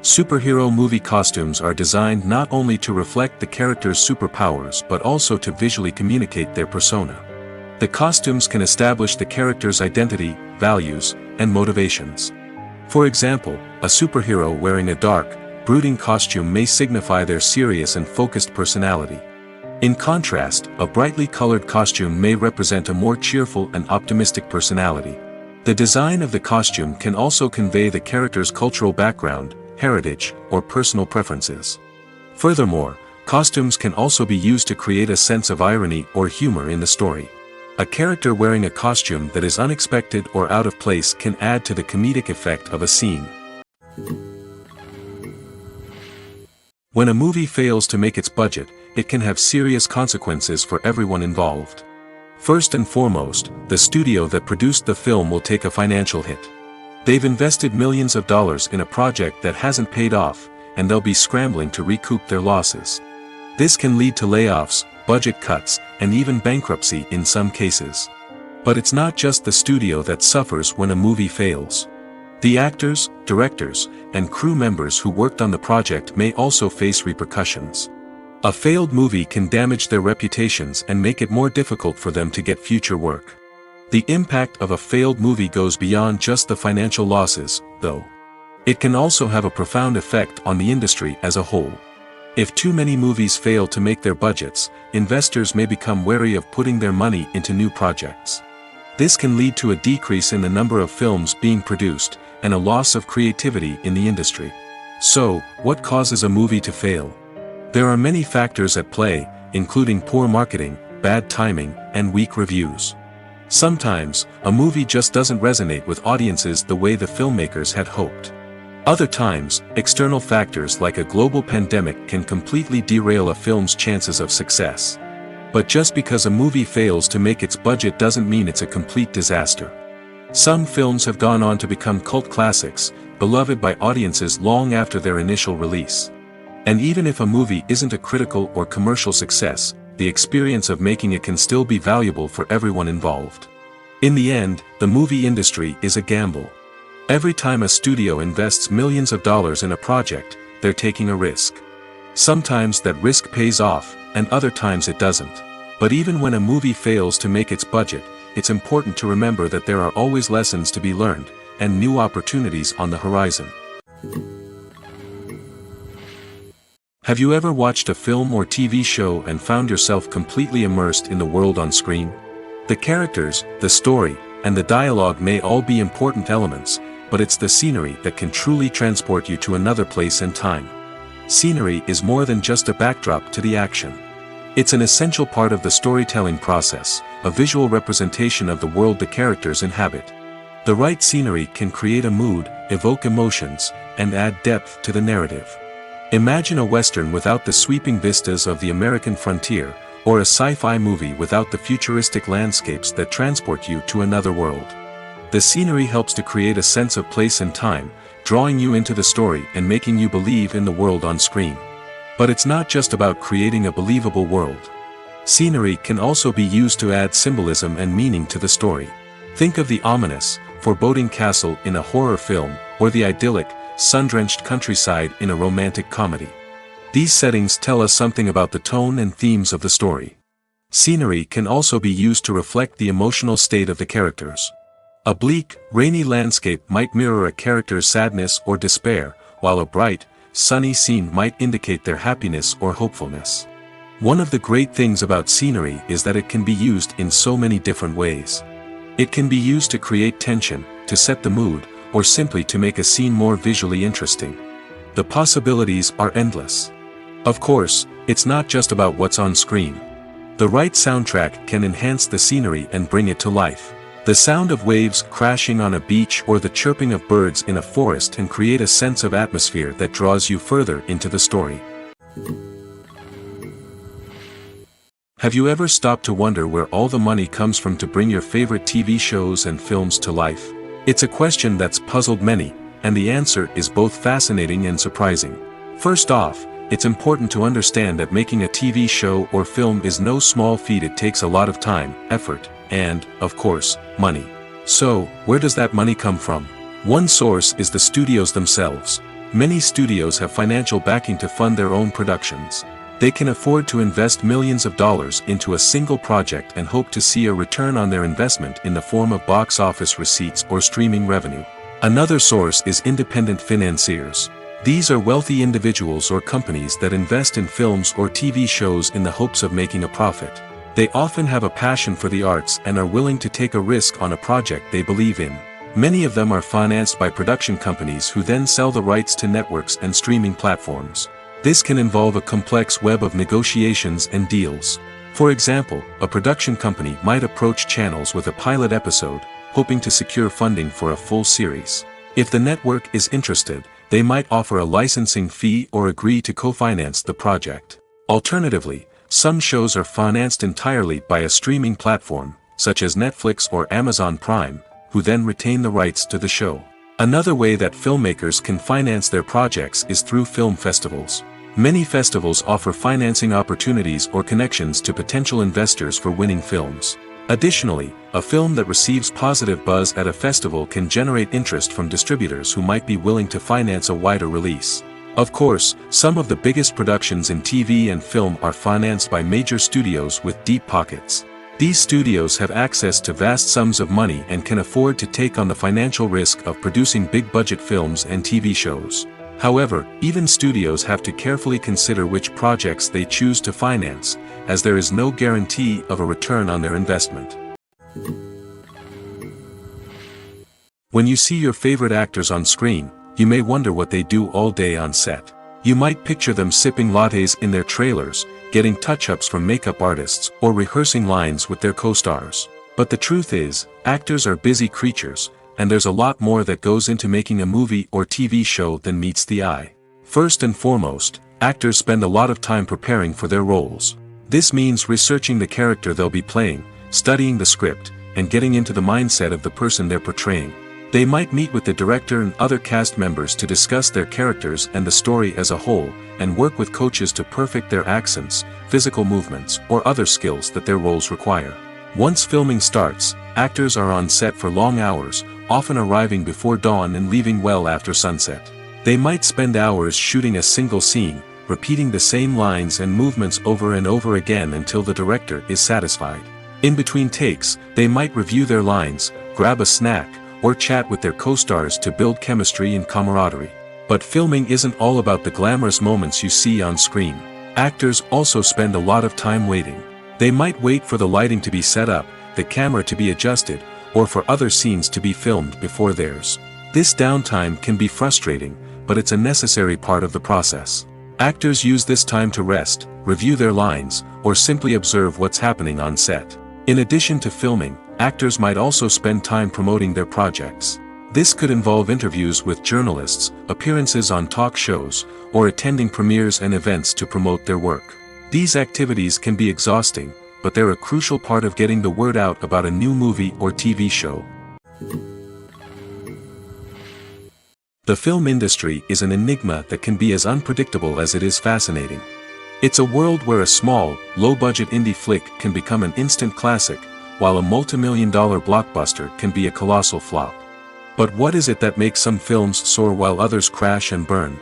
Superhero movie costumes are designed not only to reflect the character's superpowers but also to visually communicate their persona. The costumes can establish the character's identity, values, and motivations. For example, a superhero wearing a dark, brooding costume may signify their serious and focused personality. In contrast, a brightly colored costume may represent a more cheerful and optimistic personality. The design of the costume can also convey the character's cultural background, heritage, or personal preferences. Furthermore, costumes can also be used to create a sense of irony or humor in the story. A character wearing a costume that is unexpected or out of place can add to the comedic effect of a scene. When a movie fails to make its budget, it can have serious consequences for everyone involved. First and foremost, the studio that produced the film will take a financial hit. They've invested millions of dollars in a project that hasn't paid off, and they'll be scrambling to recoup their losses. This can lead to layoffs, budget cuts, and even bankruptcy in some cases. But it's not just the studio that suffers when a movie fails. The actors, directors, and crew members who worked on the project may also face repercussions. A failed movie can damage their reputations and make it more difficult for them to get future work. The impact of a failed movie goes beyond just the financial losses, though. It can also have a profound effect on the industry as a whole. If too many movies fail to make their budgets, investors may become wary of putting their money into new projects. This can lead to a decrease in the number of films being produced, and a loss of creativity in the industry. So, what causes a movie to fail? There are many factors at play, including poor marketing, bad timing, and weak reviews. Sometimes, a movie just doesn't resonate with audiences the way the filmmakers had hoped. Other times, external factors like a global pandemic can completely derail a film's chances of success. But just because a movie fails to make its budget doesn't mean it's a complete disaster. Some films have gone on to become cult classics, beloved by audiences long after their initial release. And even if a movie isn't a critical or commercial success, the experience of making it can still be valuable for everyone involved. In the end, the movie industry is a gamble. Every time a studio invests millions of dollars in a project, they're taking a risk. Sometimes that risk pays off, and other times it doesn't. But even when a movie fails to make its budget, it's important to remember that there are always lessons to be learned, and new opportunities on the horizon. Have you ever watched a film or TV show and found yourself completely immersed in the world on screen? The characters, the story, and the dialogue may all be important elements, but it's the scenery that can truly transport you to another place and time. Scenery is more than just a backdrop to the action. It's an essential part of the storytelling process, a visual representation of the world the characters inhabit. The right scenery can create a mood, evoke emotions, and add depth to the narrative. Imagine a Western without the sweeping vistas of the American frontier, or a sci-fi movie without the futuristic landscapes that transport you to another world. The scenery helps to create a sense of place and time, drawing you into the story and making you believe in the world on screen. But it's not just about creating a believable world. Scenery can also be used to add symbolism and meaning to the story. Think of the ominous, foreboding castle in a horror film, or the idyllic, sun-drenched countryside in a romantic comedy. These settings tell us something about the tone and themes of the story. Scenery can also be used to reflect the emotional state of the characters. A bleak, rainy landscape might mirror a character's sadness or despair, while a bright, sunny scene might indicate their happiness or hopefulness. One of the great things about scenery is that it can be used in so many different ways. It can be used to create tension, to set the mood, or simply to make a scene more visually interesting. The possibilities are endless. Of course, it's not just about what's on screen. The right soundtrack can enhance the scenery and bring it to life. The sound of waves crashing on a beach or the chirping of birds in a forest can create a sense of atmosphere that draws you further into the story. Have you ever stopped to wonder where all the money comes from to bring your favorite TV shows and films to life? It's a question that's puzzled many, and the answer is both fascinating and surprising. First off, it's important to understand that making a TV show or film is no small feat. It takes a lot of time, effort, and, of course, money. So, where does that money come from? One source is the studios themselves. Many studios have financial backing to fund their own productions. They can afford to invest millions of dollars into a single project and hope to see a return on their investment in the form of box office receipts or streaming revenue. Another source is independent financiers. These are wealthy individuals or companies that invest in films or TV shows in the hopes of making a profit. They often have a passion for the arts and are willing to take a risk on a project they believe in. Many of them are financed by production companies who then sell the rights to networks and streaming platforms. This can involve a complex web of negotiations and deals. For example, a production company might approach channels with a pilot episode, hoping to secure funding for a full series. If the network is interested, they might offer a licensing fee or agree to co-finance the project. Alternatively, some shows are financed entirely by a streaming platform, such as Netflix or Amazon Prime, who then retain the rights to the show. Another way that filmmakers can finance their projects is through film festivals. Many festivals offer financing opportunities or connections to potential investors for winning films. Additionally, a film that receives positive buzz at a festival can generate interest from distributors who might be willing to finance a wider release. Of course, some of the biggest productions in TV and film are financed by major studios with deep pockets. These studios have access to vast sums of money and can afford to take on the financial risk of producing big-budget films and TV shows. However, even studios have to carefully consider which projects they choose to finance, as there is no guarantee of a return on their investment. When you see your favorite actors on screen, you may wonder what they do all day on set. You might picture them sipping lattes in their trailers, getting touch-ups from makeup artists, or rehearsing lines with their co-stars. But the truth is, actors are busy creatures, and there's a lot more that goes into making a movie or TV show than meets the eye. First and foremost, actors spend a lot of time preparing for their roles. This means researching the character they'll be playing, studying the script, and getting into the mindset of the person they're portraying. They might meet with the director and other cast members to discuss their characters and the story as a whole, and work with coaches to perfect their accents, physical movements, or other skills that their roles require. Once filming starts, actors are on set for long hours, often arriving before dawn and leaving well after sunset. They might spend hours shooting a single scene, repeating the same lines and movements over and over again until the director is satisfied. In between takes, they might review their lines, grab a snack, or chat with their co-stars to build chemistry and camaraderie. But filming isn't all about the glamorous moments you see on screen. Actors also spend a lot of time waiting. They might wait for the lighting to be set up, the camera to be adjusted, or for other scenes to be filmed before theirs. This downtime can be frustrating, but it's a necessary part of the process. Actors use this time to rest, review their lines, or simply observe what's happening on set. In addition to filming, actors might also spend time promoting their projects. This could involve interviews with journalists, appearances on talk shows, or attending premieres and events to promote their work. These activities can be exhausting, but they're a crucial part of getting the word out about a new movie or TV show. The film industry is an enigma that can be as unpredictable as it is fascinating. It's a world where a small, low-budget indie flick can become an instant classic, while a multi-million-dollar blockbuster can be a colossal flop. But what is it that makes some films soar while others crash and burn?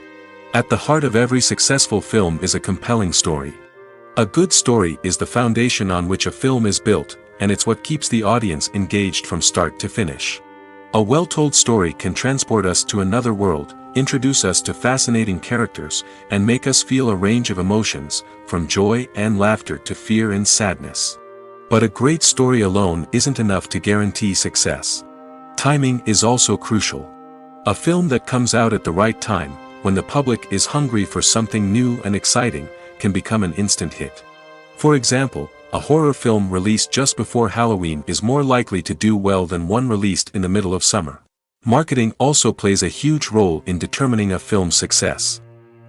At the heart of every successful film is a compelling story. A good story is the foundation on which a film is built, and it's what keeps the audience engaged from start to finish. A well-told story can transport us to another world, introduce us to fascinating characters, and make us feel a range of emotions, from joy and laughter to fear and sadness. But a great story alone isn't enough to guarantee success. Timing is also crucial. A film that comes out at the right time, when the public is hungry for something new and exciting, can become an instant hit. For example, a horror film released just before Halloween is more likely to do well than one released in the middle of summer. Marketing also plays a huge role in determining a film's success.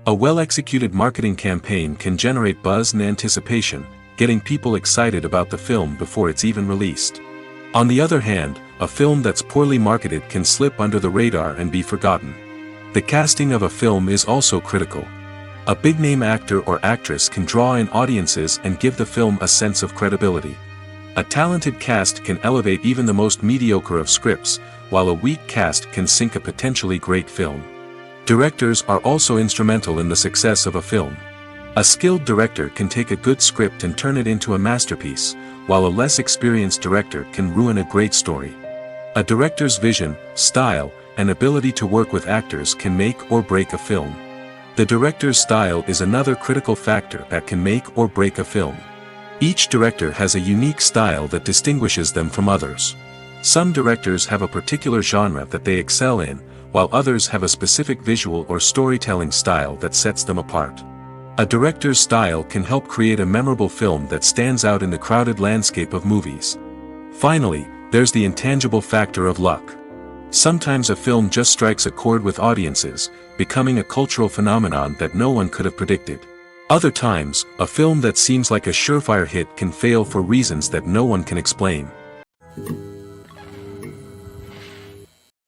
A well-executed marketing campaign can generate buzz and anticipation, getting people excited about the film before it's even released. On the other hand, a film that's poorly marketed can slip under the radar and be forgotten. The casting of a film is also critical. A big-name actor or actress can draw in audiences and give the film a sense of credibility. A talented cast can elevate even the most mediocre of scripts, while a weak cast can sink a potentially great film. Directors are also instrumental in the success of a film. A skilled director can take a good script and turn it into a masterpiece, while a less experienced director can ruin a great story. A director's vision, style, and ability to work with actors can make or break a film. The director's style is another critical factor that can make or break a film. Each director has a unique style that distinguishes them from others. Some directors have a particular genre that they excel in, while others have a specific visual or storytelling style that sets them apart. A director's style can help create a memorable film that stands out in the crowded landscape of movies. Finally, there's the intangible factor of luck. Sometimes a film just strikes a chord with audiences, becoming a cultural phenomenon that no one could have predicted. Other times, a film that seems like a surefire hit can fail for reasons that no one can explain.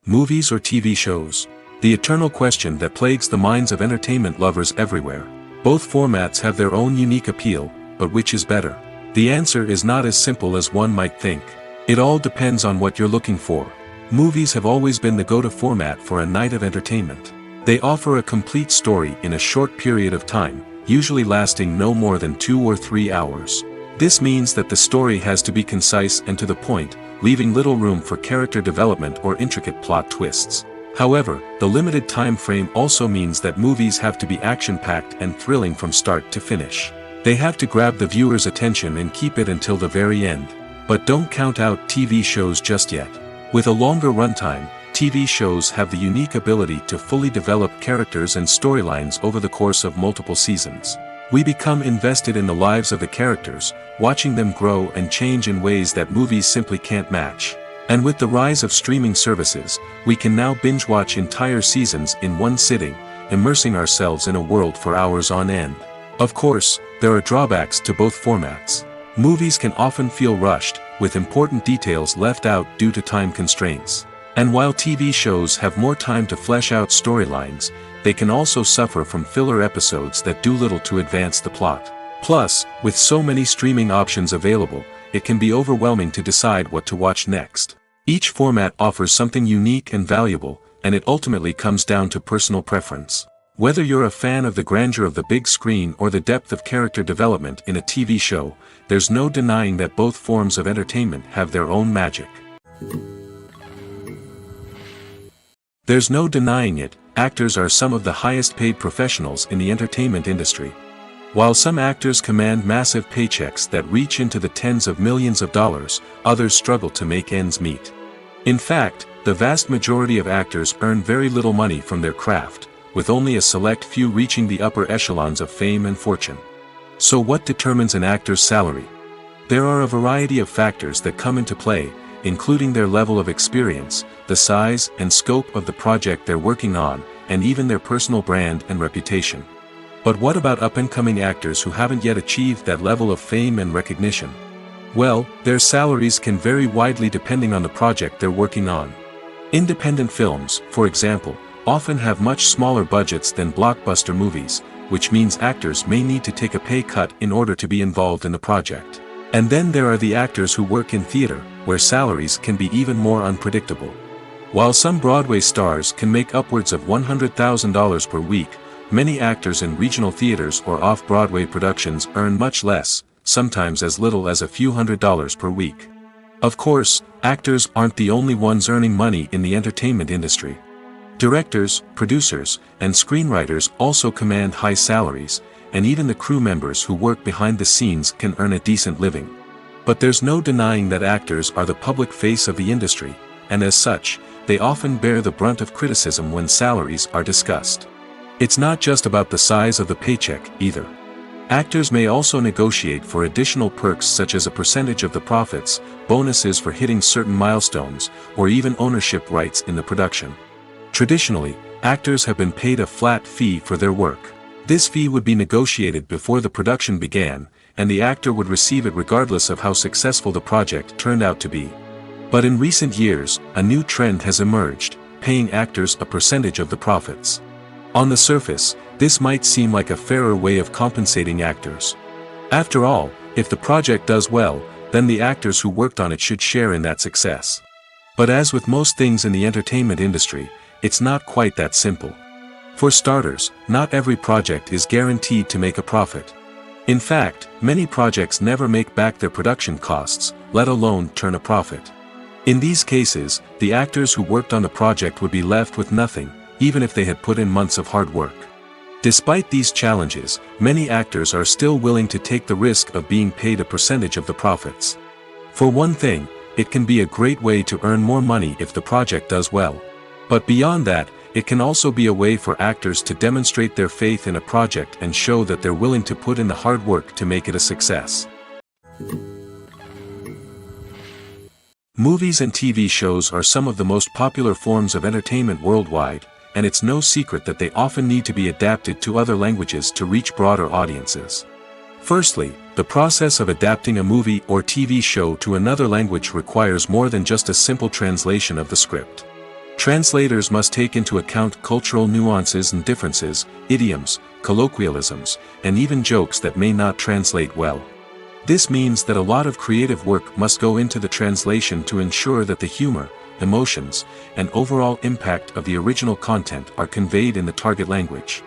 Movies or TV shows? The eternal question that plagues the minds of entertainment lovers everywhere. Both formats have their own unique appeal, but which is better? The answer is not as simple as one might think. It all depends on what you're looking for. Movies have always been the go-to format for a night of entertainment. They offer a complete story in a short period of time, usually lasting no more than 2 or 3 hours. This means that the story has to be concise and to the point, leaving little room for character development or intricate plot twists. However, the limited time frame also means that movies have to be action-packed and thrilling from start to finish. They have to grab the viewer's attention and keep it until the very end. But don't count out TV shows just yet. With a longer runtime, TV shows have the unique ability to fully develop characters and storylines over the course of multiple seasons. We become invested in the lives of the characters, watching them grow and change in ways that movies simply can't match. And with the rise of streaming services, we can now binge-watch entire seasons in one sitting, immersing ourselves in a world for hours on end. Of course, there are drawbacks to both formats. Movies can often feel rushed, with important details left out due to time constraints. And while TV shows have more time to flesh out storylines, they can also suffer from filler episodes that do little to advance the plot. Plus, with so many streaming options available, it can be overwhelming to decide what to watch next. Each format offers something unique and valuable, and it ultimately comes down to personal preference. Whether you're a fan of the grandeur of the big screen or the depth of character development in a TV show, there's no denying that both forms of entertainment have their own magic. There's no denying it, actors are some of the highest paid professionals in the entertainment industry. While some actors command massive paychecks that reach into the tens of millions of dollars, others struggle to make ends meet. In fact, the vast majority of actors earn very little money from their craft, with only a select few reaching the upper echelons of fame and fortune. So what determines an actor's salary? There are a variety of factors that come into play, including their level of experience, the size and scope of the project they're working on, and even their personal brand and reputation. But what about up-and-coming actors who haven't yet achieved that level of fame and recognition? Well, their salaries can vary widely depending on the project they're working on. Independent films, for example, often have much smaller budgets than blockbuster movies, which means actors may need to take a pay cut in order to be involved in the project. And then there are the actors who work in theater, where salaries can be even more unpredictable. While some Broadway stars can make upwards of $100,000 per week, many actors in regional theaters or off-Broadway productions earn much less, sometimes as little as a few $100s per week. Of course, actors aren't the only ones earning money in the entertainment industry. Directors, producers, and screenwriters also command high salaries, and even the crew members who work behind the scenes can earn a decent living. But there's no denying that actors are the public face of the industry, and as such, they often bear the brunt of criticism when salaries are discussed. It's not just about the size of the paycheck, either. Actors may also negotiate for additional perks such as a percentage of the profits, bonuses for hitting certain milestones, or even ownership rights in the production. Traditionally, actors have been paid a flat fee for their work. This fee would be negotiated before the production began, and the actor would receive it regardless of how successful the project turned out to be. But in recent years, a new trend has emerged, paying actors a percentage of the profits. On the surface, this might seem like a fairer way of compensating actors. After all, if the project does well, then the actors who worked on it should share in that success. But as with most things in the entertainment industry, it's not quite that simple. For starters, not every project is guaranteed to make a profit. In fact, many projects never make back their production costs, let alone turn a profit. In these cases, the actors who worked on the project would be left with nothing, even if they had put in months of hard work. Despite these challenges, many actors are still willing to take the risk of being paid a percentage of the profits. For one thing, it can be a great way to earn more money if the project does well. But beyond that, it can also be a way for actors to demonstrate their faith in a project and show that they're willing to put in the hard work to make it a success. Movies and TV shows are some of the most popular forms of entertainment worldwide, and it's no secret that they often need to be adapted to other languages to reach broader audiences. Firstly, the process of adapting a movie or TV show to another language requires more than just a simple translation of the script. Translators must take into account cultural nuances and differences, idioms, colloquialisms, and even jokes that may not translate well. This means that a lot of creative work must go into the translation to ensure that the humor, emotions, and overall impact of the original content are conveyed in the target language.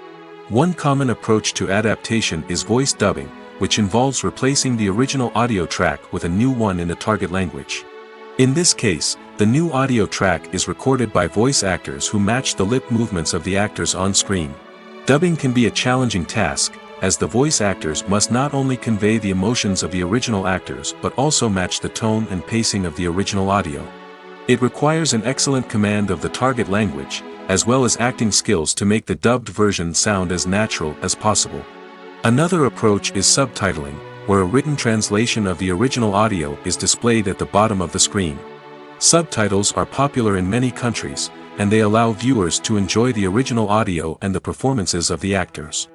One common approach to adaptation is voice dubbing, which involves replacing the original audio track with a new one in the target language. In this case, the new audio track is recorded by voice actors who match the lip movements of the actors on screen. Dubbing can be a challenging task, as the voice actors must not only convey the emotions of the original actors but also match the tone and pacing of the original audio. It requires an excellent command of the target language, as well as acting skills to make the dubbed version sound as natural as possible. Another approach is subtitling, where a written translation of the original audio is displayed at the bottom of the screen. Subtitles are popular in many countries, and they allow viewers to enjoy the original audio and the performances of the actors.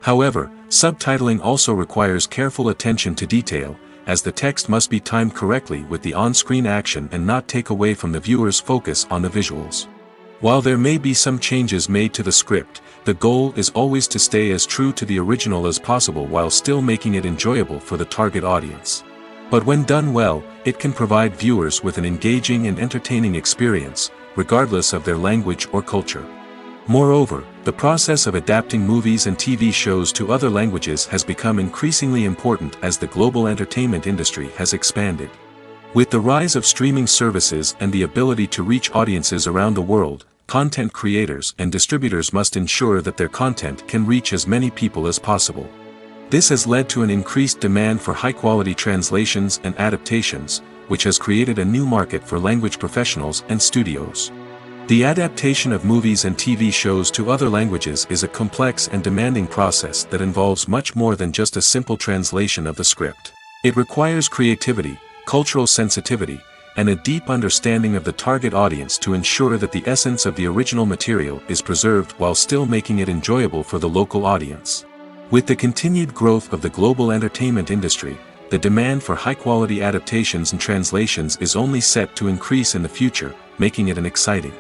However, subtitling also requires careful attention to detail, as the text must be timed correctly with the on-screen action and not take away from the viewer's focus on the visuals. While there may be some changes made to the script, the goal is always to stay as true to the original as possible while still making it enjoyable for the target audience. But when done well, it can provide viewers with an engaging and entertaining experience, regardless of their language or culture. Moreover, the process of adapting movies and TV shows to other languages has become increasingly important as the global entertainment industry has expanded. With the rise of streaming services and the ability to reach audiences around the world, content creators and distributors must ensure that their content can reach as many people as possible. This has led to an increased demand for high-quality translations and adaptations, which has created a new market for language professionals and studios. The adaptation of movies and TV shows to other languages is a complex and demanding process that involves much more than just a simple translation of the script. It requires creativity, cultural sensitivity, and a deep understanding of the target audience to ensure that the essence of the original material is preserved while still making it enjoyable for the local audience. With the continued growth of the global entertainment industry, the demand for high-quality adaptations and translations is only set to increase in the future, making it an exciting